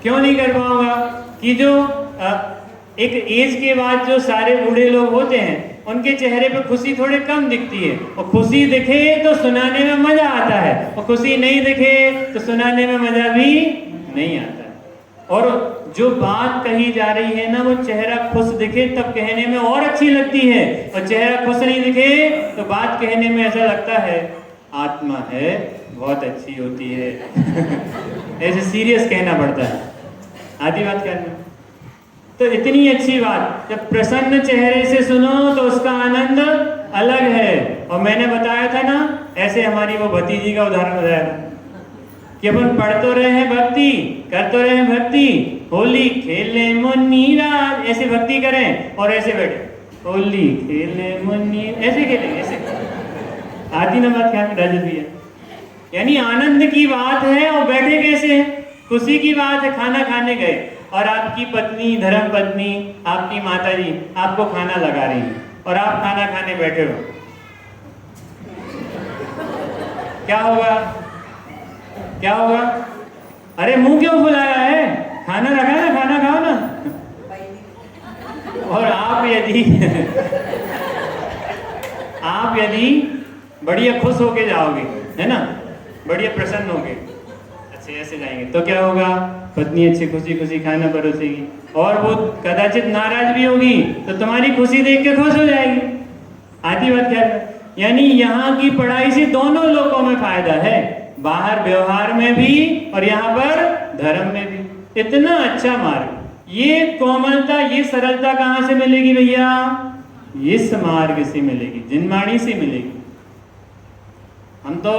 क्यों नहीं कर पाऊंगा कि जो एक एज के बाद जो सारे बूढ़े लोग होते हैं उनके चेहरे पे खुशी थोड़ी कम दिखती है, और खुशी दिखे तो सुनाने में मजा आता है, और खुशी नहीं दिखे तो सुनाने में मजा भी नहीं आता है। और जो बात कही जा रही है ना, वो चेहरा खुश दिखे तब कहने में और अच्छी लगती है, और चेहरा खुश नहीं दिखे तो बात कहने में ऐसा लगता है आत्मा है बहुत अच्छी होती है ऐसे सीरियस कहना पड़ता है, आधी बात करना। तो इतनी अच्छी बात जब प्रसन्न चेहरे से सुनो तो उसका आनंद अलग है। और मैंने बताया ऐसे हमारी वो भतीजी का उदाहरण हो जाएगा कि अपन पढ़ तो रहे हैं भक्ति, कर तो रहे हैं भक्ति, होली खेले मुन्नीरा, ऐसे भक्ति करें और ऐसे बैठे होली खेले मुन्नी, ऐसे खेलेंगे, ऐसे आती ना बात क्या राजू भैया? यानी आनंद की बात है और बैठे कैसे हैं? खुशी की बात है, खाना खाने गए और आपकी पत्नी, धर्म पत्नी, आपकी माताजी आपको खाना लगा रही है और आप खाना खाने बैठे हो, क्या होगा? क्या होगा? अरे मुंह क्यों फुलाया है? खाना रखा है ना, खाना खाओ ना। और आप यदि बढ़िया खुश होके जाओगे, है ना, बढ़िया प्रसन्न होगे, अच्छे ऐसे जाएंगे तो क्या होगा? पत्नी अच्छी खुशी खुशी खाना परोसेगी और वो कदाचित नाराज भी होगी तो तुम्हारी खुशी देख के खुश हो जाएगी। आती बात क्या है? यानी यहाँ की पढ़ाई से दोनों लोगों में फायदा है, बाहर व्यवहार में भी और यहाँ पर धर्म में भी। इतना अच्छा मार्ग, ये कोमलता, ये सरलता कहाँ से मिलेगी भैया? इस मार्ग से मिलेगी, जिनवाणी से मिलेगी। हम तो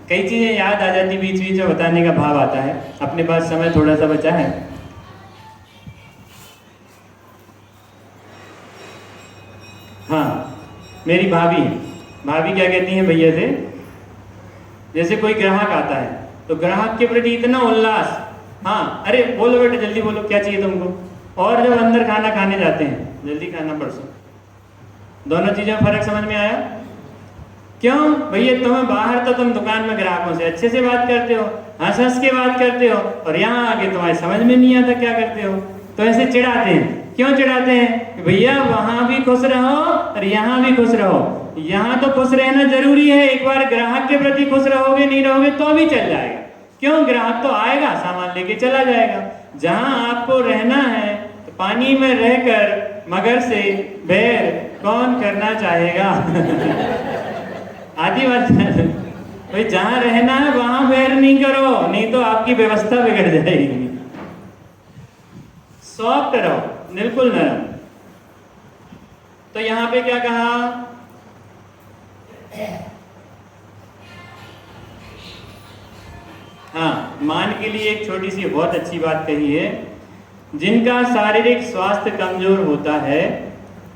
कई चीजें याद आ जाती बीच बीच में, बताने का भाव आता है। अपने पास समय थोड़ा सा बचा है, हाँ, मेरी भाभी क्या कहती हैं भैया से, जैसे कोई ग्राहक आता है तो ग्राहक के प्रति इतना उल्लास, हाँ अरे बोलो बेटा जल्दी बोलो क्या चाहिए तुमको, और जब अंदर खाना खाने जाते हैं जल्दी खाना परसों। दोनों चीजों में फर्क समझ में आया? क्यों भैया? तुम्हें बाहर तो तुम दुकान में ग्राहकों से अच्छे से बात करते हो, हंस हंस के बात करते हो, और यहाँ आके तुम्हारे समझ में नहीं आता क्या करते हो, तो ऐसे चिढ़ाते हैं। क्यों चिढ़ाते हैं? भैया वहां भी खुश रहो और यहाँ भी खुश रहो। यहाँ तो खुश रहना जरूरी है, एक बार ग्राहक के प्रति खुश रहोगे, नहीं रहोगे तो भी चल जाएगा। क्यों? ग्राहक तो आएगा, सामान लेके चला जाएगा। जहां आपको रहना है तो पानी में रहकर मगर से बैर कौन करना चाहेगा? आदि बात भाई, जहां रहना है वहां बैर नहीं करो, नहीं तो आपकी व्यवस्था बिगड़ जाएगी। सॉफ्ट रहो, बिल्कुल नरम। तो यहां पे क्या कहा? हाँ, मान के लिए एक छोटी सी बहुत अच्छी बात कही है। जिनका शारीरिक स्वास्थ्य कमजोर होता है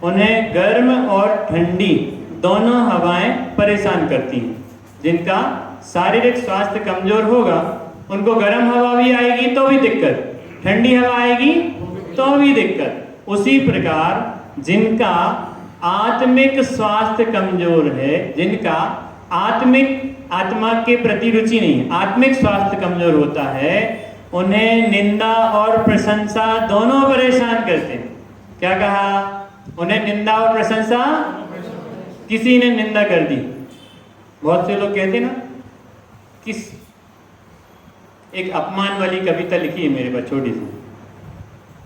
उन्हें गर्म और ठंडी दोनों हवाएं परेशान करती हैं। जिनका शारीरिक स्वास्थ्य कमजोर होगा उनको गर्म हवा भी आएगी तो भी दिक्कत, ठंडी हवा आएगी तो भी दिक्कत। उसी प्रकार जिनका आत्मिक स्वास्थ्य कमजोर है, जिनका आत्मा के प्रति रुचि नहीं, आत्मिक स्वास्थ्य कमजोर होता है, उन्हें निंदा और प्रशंसा दोनों परेशान करते हैं। क्या कहा? उन्हें निंदा और प्रशंसा, किसी ने निंदा कर दी, बहुत से लोग कहते ना, एक अपमान वाली कविता लिखी है मेरे पास छोटी सी।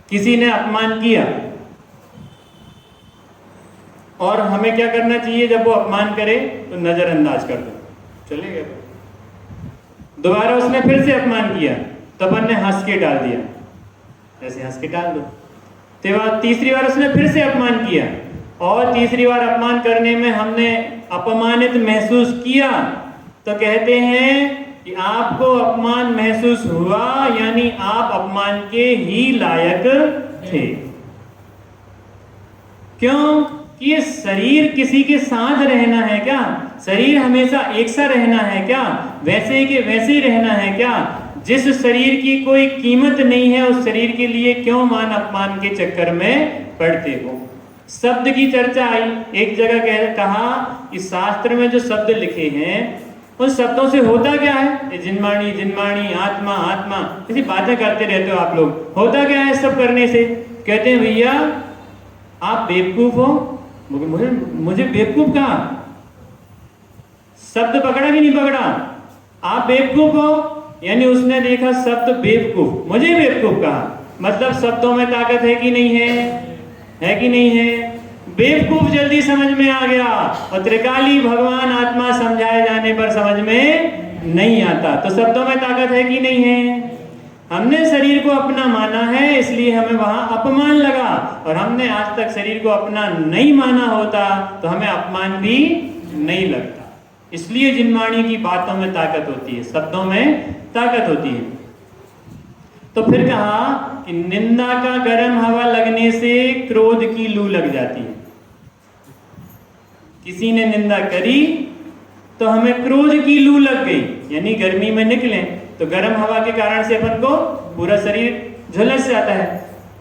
किसी ने अपमान किया और हमें क्या करना चाहिए? जब वो अपमान करे तो नजरअंदाज कर दो, चले गए। दोबारा उसने फिर से अपमान किया तो अपन ने हंस के डाल दिया, ऐसे हंस के डाल दो। तीसरी बार उसने फिर से अपमान किया और तीसरी बार अपमान करने में हमने अपमानित महसूस किया तो कहते हैं कि आपको अपमान महसूस हुआ, यानी आप अपमान के ही लायक थे। क्यों? कि ये शरीर किसी के साथ रहना है क्या? शरीर हमेशा एक सा रहना है क्या? वैसे के वैसे ही रहना है क्या? जिस शरीर की कोई कीमत नहीं है उस शरीर के लिए क्यों मान अपमान के चक्कर में पड़ते हो? शब्द की चर्चा आई, एक जगह कहा कि शास्त्र में जो शब्द लिखे हैं उन शब्दों से होता क्या है? जिनवाणी जिनवाणी, आत्मा आत्मा, ऐसी बातें करते रहते हो आप लोग। होता क्या है सब करने से? कहते हैं भैया आप बेवकूफ हो। मुझे बेवकूफ कहा? शब्द पकड़ा कि नहीं पकड़ा? आप बेवकूफ हो, यानी उसने देखा शब्द बेवकूफ, मुझे बेवकूफ कहा, मतलब शब्दों में ताकत है कि नहीं है? है कि नहीं है? बेवकूफ जल्दी समझ में आ गया और त्रिकाली भगवान आत्मा समझाए जाने पर समझ में नहीं आता। तो शब्दों में ताकत है कि नहीं है? हमने शरीर को अपना माना है इसलिए हमें वहां अपमान लगा, और हमने आज तक शरीर को अपना नहीं माना होता तो हमें अपमान भी नहीं लगता। इसलिए जिनवाणी की बातों में ताकत होती है, शब्दों में ताकत होती है। तो फिर कहा कि निंदा का गर्म हवा लगने से क्रोध की लू लग जाती है। किसी ने निंदा करी तो हमें क्रोध की लू लग गई, यानी गर्मी में निकले तो गर्म हवा के कारण से अपन को पूरा शरीर झुलस जाता है।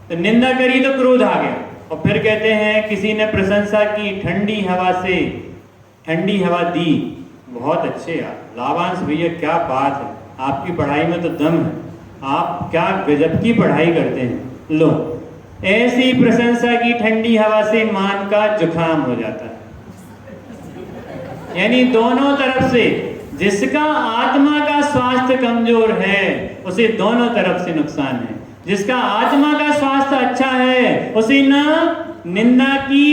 तो निंदा करी तो क्रोध आ गया। और फिर कहते हैं किसी ने प्रशंसा की ठंडी हवा से, ठंडी हवा दी, बहुत अच्छे यार लाभांश भैया, क्या बात है, आपकी पढ़ाई में तो दम है, आप क्या गजब की पढ़ाई करते हैं। लो, ऐसी प्रशंसा की ठंडी हवा से मान का जुकाम हो जाता है। यानी दोनों तरफ से, जिसका आत्मा का स्वास्थ्य कमजोर है उसे दोनों तरफ से नुकसान है। जिसका आत्मा का स्वास्थ्य अच्छा है उसे ना निंदा की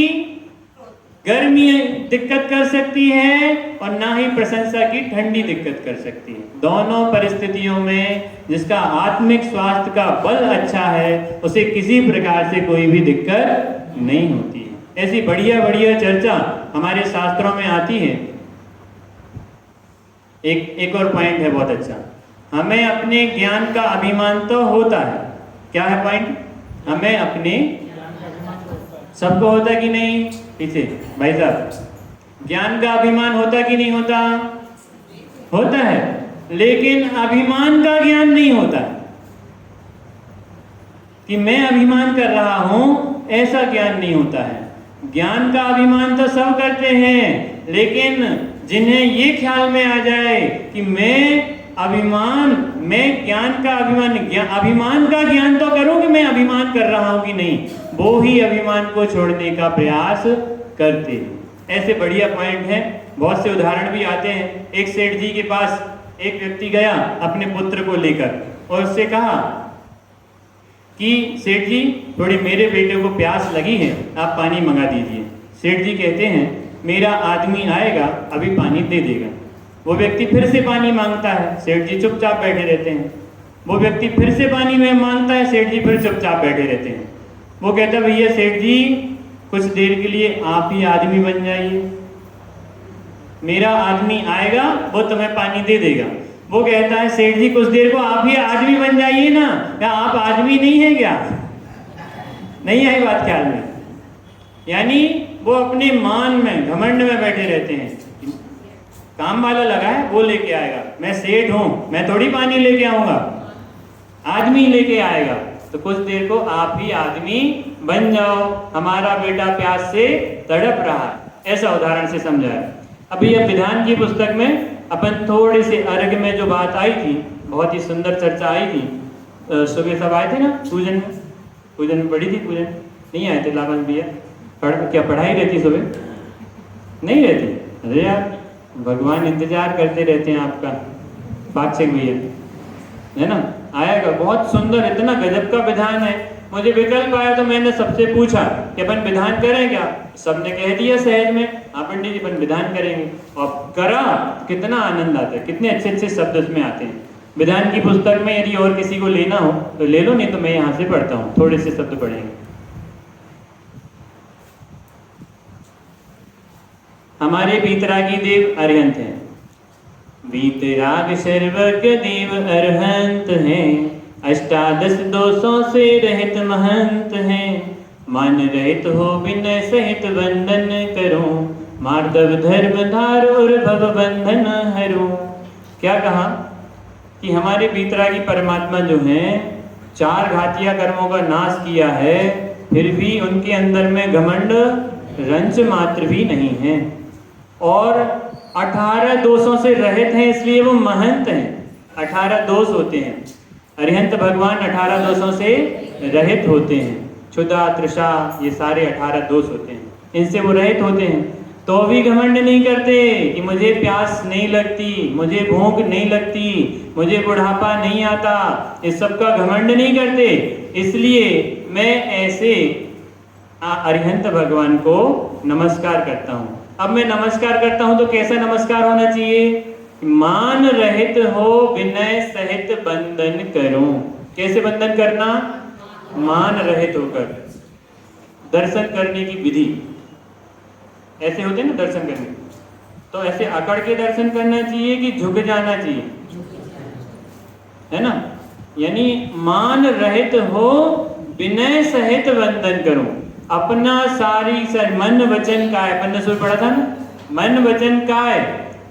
गर्मी दिक्कत कर सकती है और ना ही प्रशंसा की ठंडी दिक्कत कर सकती है। दोनों परिस्थितियों में जिसका आत्मिक स्वास्थ्य का बल अच्छा है उसे किसी प्रकार से कोई भी दिक्कत नहीं होती है। ऐसी बढ़िया बढ़िया चर्चा हमारे शास्त्रों में आती है। एक और पॉइंट है बहुत अच्छा, हमें अपने ज्ञान का अभिमान तो होता है। क्या है पॉइंट? हमें अपने, सबको होता कि नहीं? पीछे भाई साहब, ज्ञान का अभिमान होता कि नहीं होता? होता है, लेकिन अभिमान का ज्ञान नहीं होता कि मैं अभिमान कर रहा हूं, ऐसा ज्ञान नहीं होता है। ज्ञान का अभिमान तो सब करते हैं, लेकिन जिन्हें ये ख्याल में आ जाए कि मैं ज्ञान का अभिमान का ज्ञान तो करूं कि मैं अभिमान कर रहा हूं कि नहीं, वो ही अभिमान को छोड़ने का प्रयास करते हैं। ऐसे बढ़िया पॉइंट हैं, बहुत से उदाहरण भी आते हैं। एक सेठ जी के पास एक व्यक्ति गया अपने पुत्र को लेकर और उससे कहा कि सेठ जी, थोड़ी मेरे बेटे को प्यास लगी है, आप पानी मंगा दीजिए। सेठ जी कहते हैं मेरा आदमी आएगा, अभी पानी दे देगा। वो व्यक्ति फिर से पानी मांगता है, सेठ जी चुपचाप बैठे रहते हैं। वो व्यक्ति फिर से पानी में मांगता है, सेठ जी फिर चुपचाप बैठे रहते हैं। वो कहता भैया सेठ जी, कुछ देर के लिए आप ही आदमी बन जाइए, मेरा आदमी आएगा, वो तुम्हें पानी दे देगा। वो कहता है सेठ जी कुछ देर को आप ही आदमी बन जाइए ना, क्या आप आदमी नहीं है क्या? नहीं आई बात ख्याल में? यानी वो अपने मान में, घमंड में बैठे रहते हैं। काम वाला लगा है वो लेके आएगा, मैं सेठ हूं, मैं थोड़ी पानी लेके आऊंगा, आदमी लेके आएगा। तो कुछ देर को आप ही आदमी बन जाओ, हमारा बेटा प्यास से तड़प रहा है। ऐसा उदाहरण से समझाया। अभी यह विधान की पुस्तक में अपन थोड़े से अर्घ में जो बात आई थी, बहुत ही सुंदर चर्चा आई थी। सुबह सब आए थे ना पूजन में पढ़ी थी। पूजन नहीं आए थे लाभन भैया? क्या पढ़ाई रहती सुबह? नहीं रहती? अरे यार, भगवान इंतजार करते रहते हैं आपका। पाक्षिक भैया है ना, आएगा। बहुत सुंदर, इतना गजब का विधान है। मुझे विकल्प आया तो मैंने सबसे पूछा कि अपन विधान करें क्या? सबने कह दिया सहज में, हाँ पंडित जी अपन विधान करेंगे। और करा, कितना आनंद आता है, कितने अच्छे अच्छे शब्द उसमें आते हैं। विधान की पुस्तक में यदि और किसी को लेना हो तो ले लो, नहीं तो मैं यहाँ से पढ़ता हूँ, थोड़े से शब्द पढ़ेंगे। हमारे वीतरागी देव अरिहंत हैं। वीतराग सर्वज्ञ देव अरहंत हैं, अष्टादश दोषों से रहित महंत हैं। मन रहित हो विनय सहित वंदन करो, मार्दव धर्म धार और भव बंधन हरो। क्या कहा कि हमारे वीतरागी परमात्मा जो हैं, 4 घातिया कर्मों का नाश किया है, फिर भी उनके अंदर में घमंड रंच मात्र भी नहीं है, और 18 दोषों से रहित हैं, इसलिए वो महंत हैं। 18 दोष होते हैं, अरिहंत भगवान 18 दोषों से रहित होते हैं। क्षुधा, तृषा, ये सारे 18 दोष होते हैं, इनसे वो रहित होते हैं। तो भी घमंड नहीं करते कि मुझे प्यास नहीं लगती, मुझे भूख नहीं लगती, मुझे बुढ़ापा नहीं आता, इस सब का घमंड नहीं करते। इसलिए मैं ऐसे अरिहंत भगवान को नमस्कार करता हूँ। अब मैं नमस्कार करता हूं तो कैसा नमस्कार होना चाहिए? मान रहित हो विनय सहित बंधन करो। कैसे बंधन करना? मान रहित होकर। दर्शन करने की विधि ऐसे होते हैं ना, दर्शन करने तो ऐसे अकड़ के दर्शन करना चाहिए कि झुक जाना चाहिए, है ना? यानी मान रहित हो, विनय सहित वंदन करो। अपना सारी मन वचन काय, अपन ने सुबह पढ़ा था ना, मन वचन काय।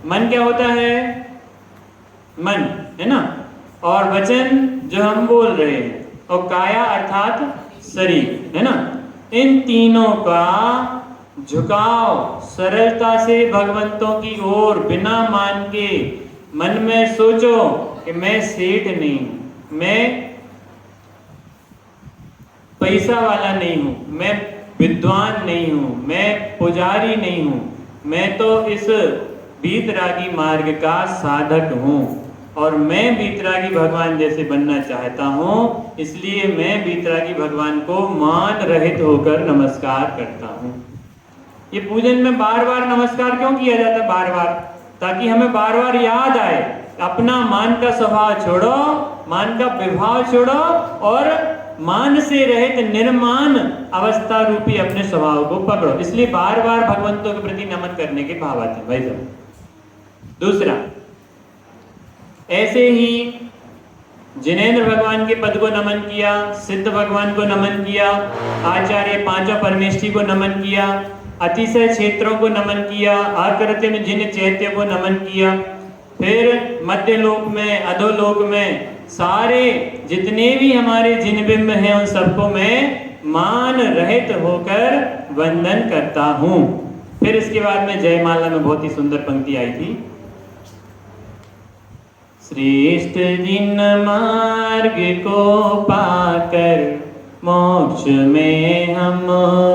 मन क्या होता है? मन, है ना? और वचन जो हम बोल रहे हैं, और काया अर्थात शरीर, है ना? इन तीनों का झुकाव सरलता से भगवंतों की ओर बिना मान के मन में सोचो कि मैं सेठ नहीं हूं, मैं पैसा वाला नहीं हूं, मैं विद्वान नहीं हूं, मैं पुजारी नहीं हूं, मैं तो इस बीतरागी मार्ग का साधक हूं और मैं बीतरागी भगवान जैसे बनना चाहता हूं, इसलिए मैं बीतरागी भगवान को मान रहित होकर नमस्कार करता हूं। ये पूजन में बार बार नमस्कार क्यों किया जाता है? बार बार, ताकि हमें बार बार याद आए, अपना मान का स्वभाव छोड़ो, मान का विभाव छोड़ो और मान से रहित निर्मान अवस्था रूपी अपने स्वभाव को पकड़ो। इसलिए बार बार भगवंतों के प्रति नमन करने के भाव आते हैं भाई साहब। दूसरा, ऐसे ही जिनेंद्र भगवान के पद को नमन किया, सिद्ध भगवान को नमन किया, आचार्य पांचों परमेष्ठी को नमन किया, अतिशय क्षेत्रों को नमन किया, आकृतिम जिन चैत्य को नमन किया, फिर मध्य लोक में, अधोलोक में सारे जितने भी हमारे जिन बिंब हैं उन सबको मैं मान रहित होकर वंदन करता हूं। फिर इसके बाद में जयमाला में बहुत ही सुंदर पंक्ति आई थी, श्रेष्ठ जिन मार्ग को पाकर मोक्ष में हम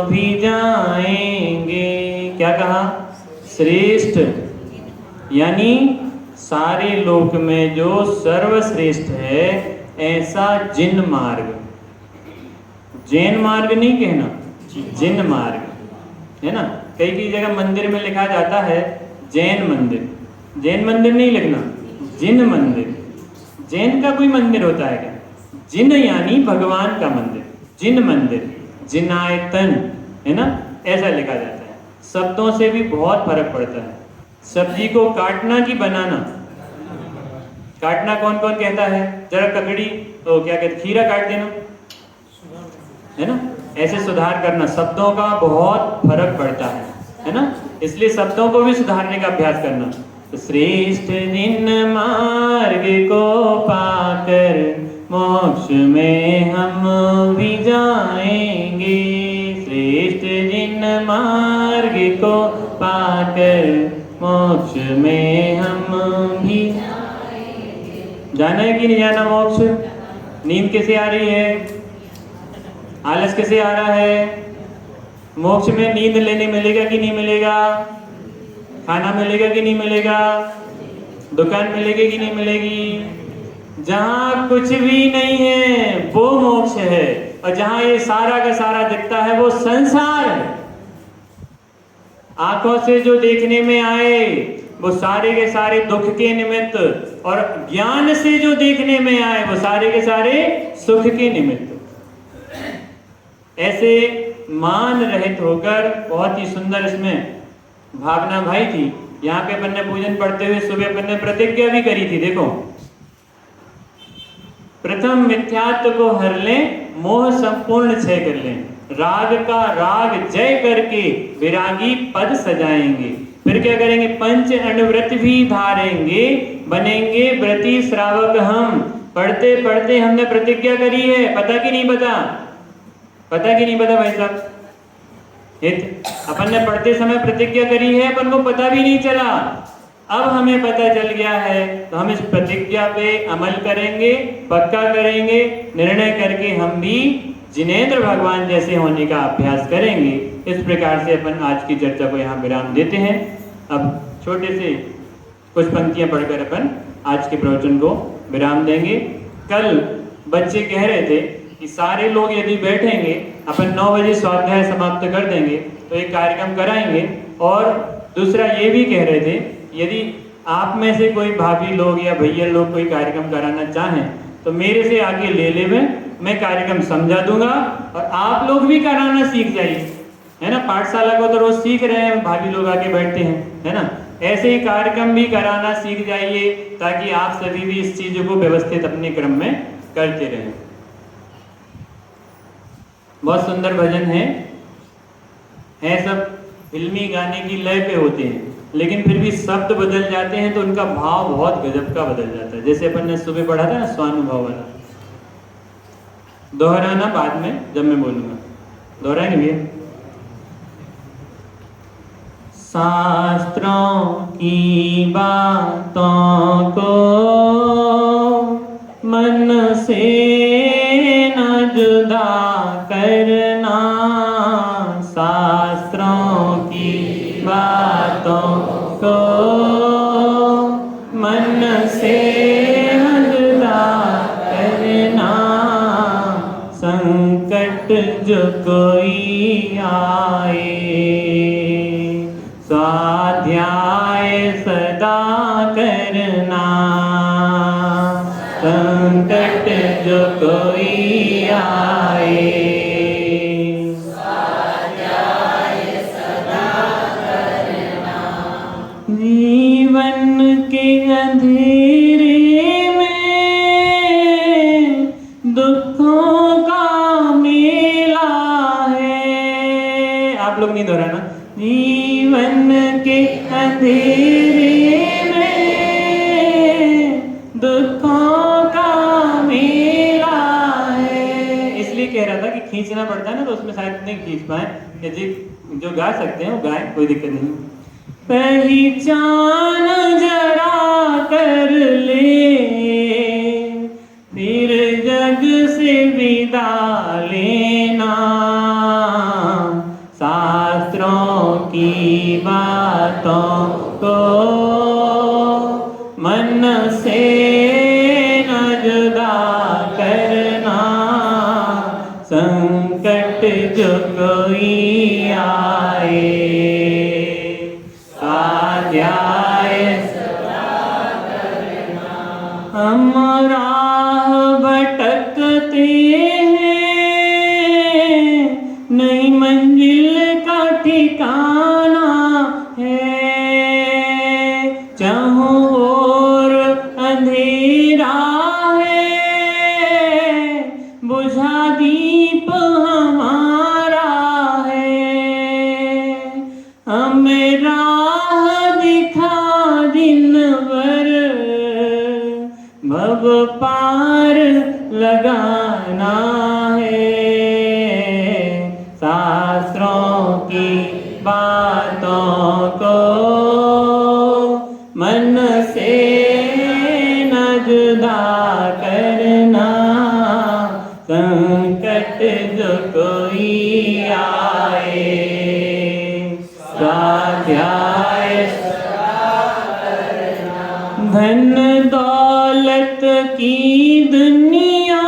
भी जाएंगे। क्या कहा? श्रेष्ठ यानी सारे लोक में जो सर्वश्रेष्ठ है ऐसा जिन मार्ग, जैन मार्ग नहीं कहना, जिन मार्ग, है ना? कई कई जगह मंदिर में लिखा जाता है जैन मंदिर, जैन मंदिर नहीं लिखना, जिन मंदिर। जैन का कोई मंदिर होता है क्या? जिन यानी भगवान का मंदिर, जिन मंदिर, जिनायतन, है ना? ऐसा लिखा जाता है। शब्दों से भी बहुत फर्क पड़ता है। सब्जी को काटना कि बनाना? काटना कौन कौन कहता है? जरा ककड़ी तो क्या कहते, खीरा काट देना, है ना? ऐसे सुधार करना, शब्दों का बहुत फर्क पड़ता है ना? इसलिए शब्दों को भी सुधारने का अभ्यास करना। तो श्रेष्ठ जिन मार्ग को पाकर मोक्ष में हम भी जाएंगे, श्रेष्ठ जिन मार्ग को पाकर मोक्ष में हम भी जाना है कि नहीं जाना मोक्ष? नींद कैसे आ रही है? आलस कैसे आ रहा है? मोक्ष में नींद लेने मिलेगा कि नहीं मिलेगा? खाना मिलेगा कि नहीं मिलेगा? दुकान मिलेगी कि नहीं मिलेगी? जहां कुछ भी नहीं है वो मोक्ष है, और जहां ये सारा का सारा दिखता है वो संसार है। आंखों से जो देखने में आए वो सारे के सारे दुख के निमित्त, और ज्ञान से जो देखने में आए वो सारे के सारे सुख के निमित्त। ऐसे मान रहित होकर, बहुत ही सुंदर इसमें भावना भाई थी। यहाँ पे अपन ने पूजन पढ़ते हुए सुबह अपन ने प्रतिज्ञा भी करी थी। देखो, प्रथम मिथ्यात्व को हर लें, मोह संपूर्ण क्षय कर लें, राग का राग जय करके विरागी पद सजाएंगे। फिर क्या करेंगे? पंच अनुव्रत भी धारेंगे, बनेंगे व्रती श्रावक हम। पढ़ते पढ़ते हमने प्रतिज्ञा करी है, पता कि नहीं पता? पता कि नहीं पता भाई साहब? अपन ने पढ़ते समय प्रतिज्ञा करी है, अपन को पता भी नहीं चला। अब हमें पता चल गया है तो हम इस प्रतिज्ञा पे अमल करेंगे, पक्का करेंगे, निर्णय करके हम भी जिनेंद्र भगवान जैसे होने का अभ्यास करेंगे। इस प्रकार से अपन आज की चर्चा को यहाँ विराम देते हैं। अब छोटे से कुछ पंक्तियां पढ़कर अपन आज के प्रवचन को विराम देंगे। कल बच्चे कह रहे थे कि सारे लोग यदि बैठेंगे, अपन 9 बजे स्वाध्याय समाप्त कर देंगे तो एक कार्यक्रम कराएंगे। और दूसरा ये भी कह रहे थे, यदि आप में से कोई भाभी लोग या भैया लोग कोई कार्यक्रम कराना चाहें तो मेरे से आके ले ले, मैं कार्यक्रम समझा दूंगा और आप लोग भी कराना सीख जाइए, है ना? पाठशाला को तो रोज सीख रहे हैं, भाभी लोग आके बैठते हैं, है ना? ऐसे ही कार्यक्रम भी कराना सीख जाइए ताकि आप सभी भी इस चीज़ों को व्यवस्थित अपने क्रम में करते रहें। बहुत सुंदर भजन है सब फिल्मी गाने की लय पे होते हैं, लेकिन फिर भी शब्द बदल जाते हैं तो उनका भाव बहुत गजब का बदल जाता है। जैसे अपन ने सुबह पढ़ा था ना स्वानुभव वाला, दोहराना बाद में जब मैं बोलूंगा, दोहराएंगे भैया। शास्त्रों की बातों को मन से न जुदा करना, शास्त्रों की बातों को मन से न जुदा करना, संकट जो कोई आए स्वाध्याय सदा करना, संकट जो कोई आए स्वाध्याय सदा करना। जीवन के अंधेरे में दुखों का मेला है। आप लोग नहीं दोहराना। जीवन के अंधेरे में दुखों का मेला है। इसलिए कह रहा था कि खींचना पड़ता है ना, तो उसमें शायद नहीं खींच पाए, जी जो गा सकते हैं वो गाएं, कोई दिक्कत नहीं। पहचान जरा कर ले फिर जग से विदा लेना, शास्त्रों की बातों को मन से न जुदा करना, संकट जो कोई आए स्वाध्याय सदा करना। हम राह भटकते नहीं मंजिल का ठिकाना है, चाहों और अंधेरा है, बुझा दीप हमारा है, हमें राह दिखा दिन भर भव पार लगाना है, शास्त्रों की बातों को मन से न जुदा करना, संकट जो कोई आए स्वाध्याय सदा करना। धन दौलत की दुनिया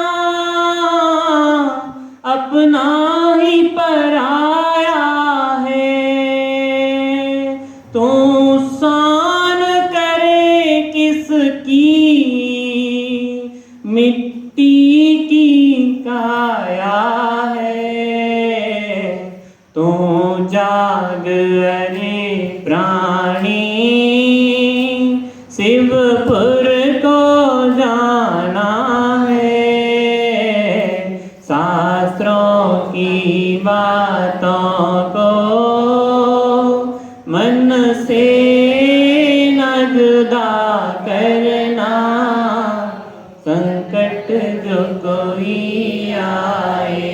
अपना ही पराया है, तो शान करे किसकी मिट्टी की काया है, तो जाग अरे प्राणी शिवपुर को जाना है, शास्त्रों की बातों को मन से न जुदा करना, संकट जो कोई आए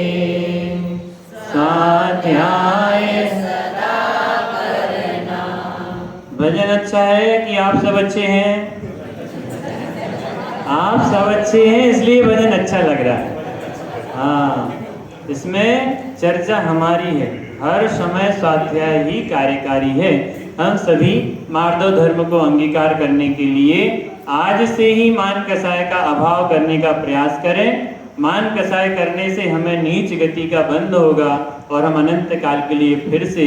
स्वाध्याय सदा करना। भजन अच्छा है कि आप सब अच्छे हैं? आप सब अच्छे हैं इसलिए भजन अच्छा लग रहा है। हाँ, इसमें चर्चा हमारी है, हर समय स्वाध्याय ही कार्यकारी है। हम सभी मार्दव धर्म को अंगीकार करने के लिए आज से ही मान कसाय का अभाव करने का प्रयास करें। मान कसाय करने से हमें नीच गति का बंध होगा और हम अनंत काल के लिए फिर से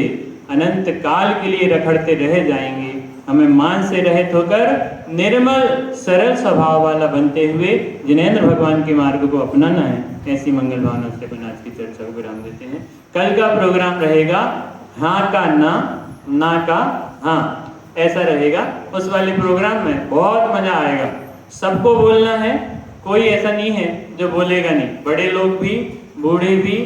अनंत काल के लिए रखड़ते रह जाएंगे। हमें मान से रहित होकर निर्मल सरल स्वभाव वाला बनते हुए जिनेंद्र भगवान के मार्ग को अपनाना है। ऐसी मंगल भावना से अपन आज की चर्चा को विराम देते हैं। कल का प्रोग्राम रहेगा हाँ का ना, ना का हाँ। ऐसा रहेगा उस वाले प्रोग्राम में, बहुत मजा आएगा। सबको बोलना है, कोई ऐसा नहीं है जो बोलेगा नहीं, बड़े लोग भी बूढ़े भी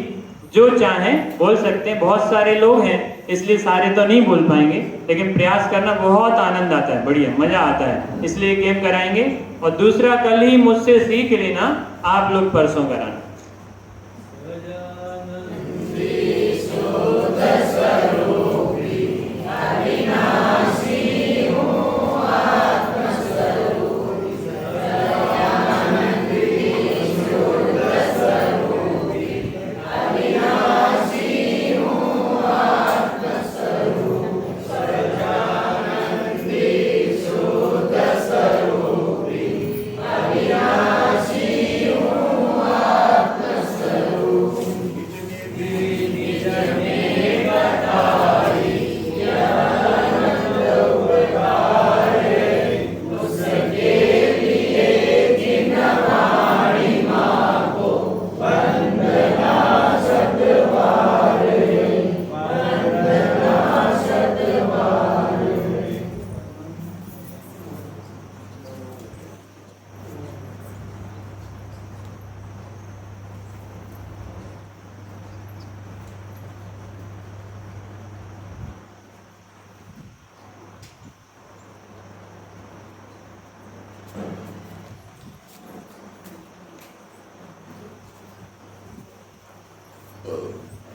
जो चाहें बोल सकते हैं। बहुत सारे लोग हैं इसलिए सारे तो नहीं बोल पाएंगे, लेकिन प्रयास करना, बहुत आनंद आता है, बढ़िया मजा आता है, इसलिए गेम कराएंगे। और दूसरा, कल ही मुझसे सीख लेना, आप लोग परसों कराना।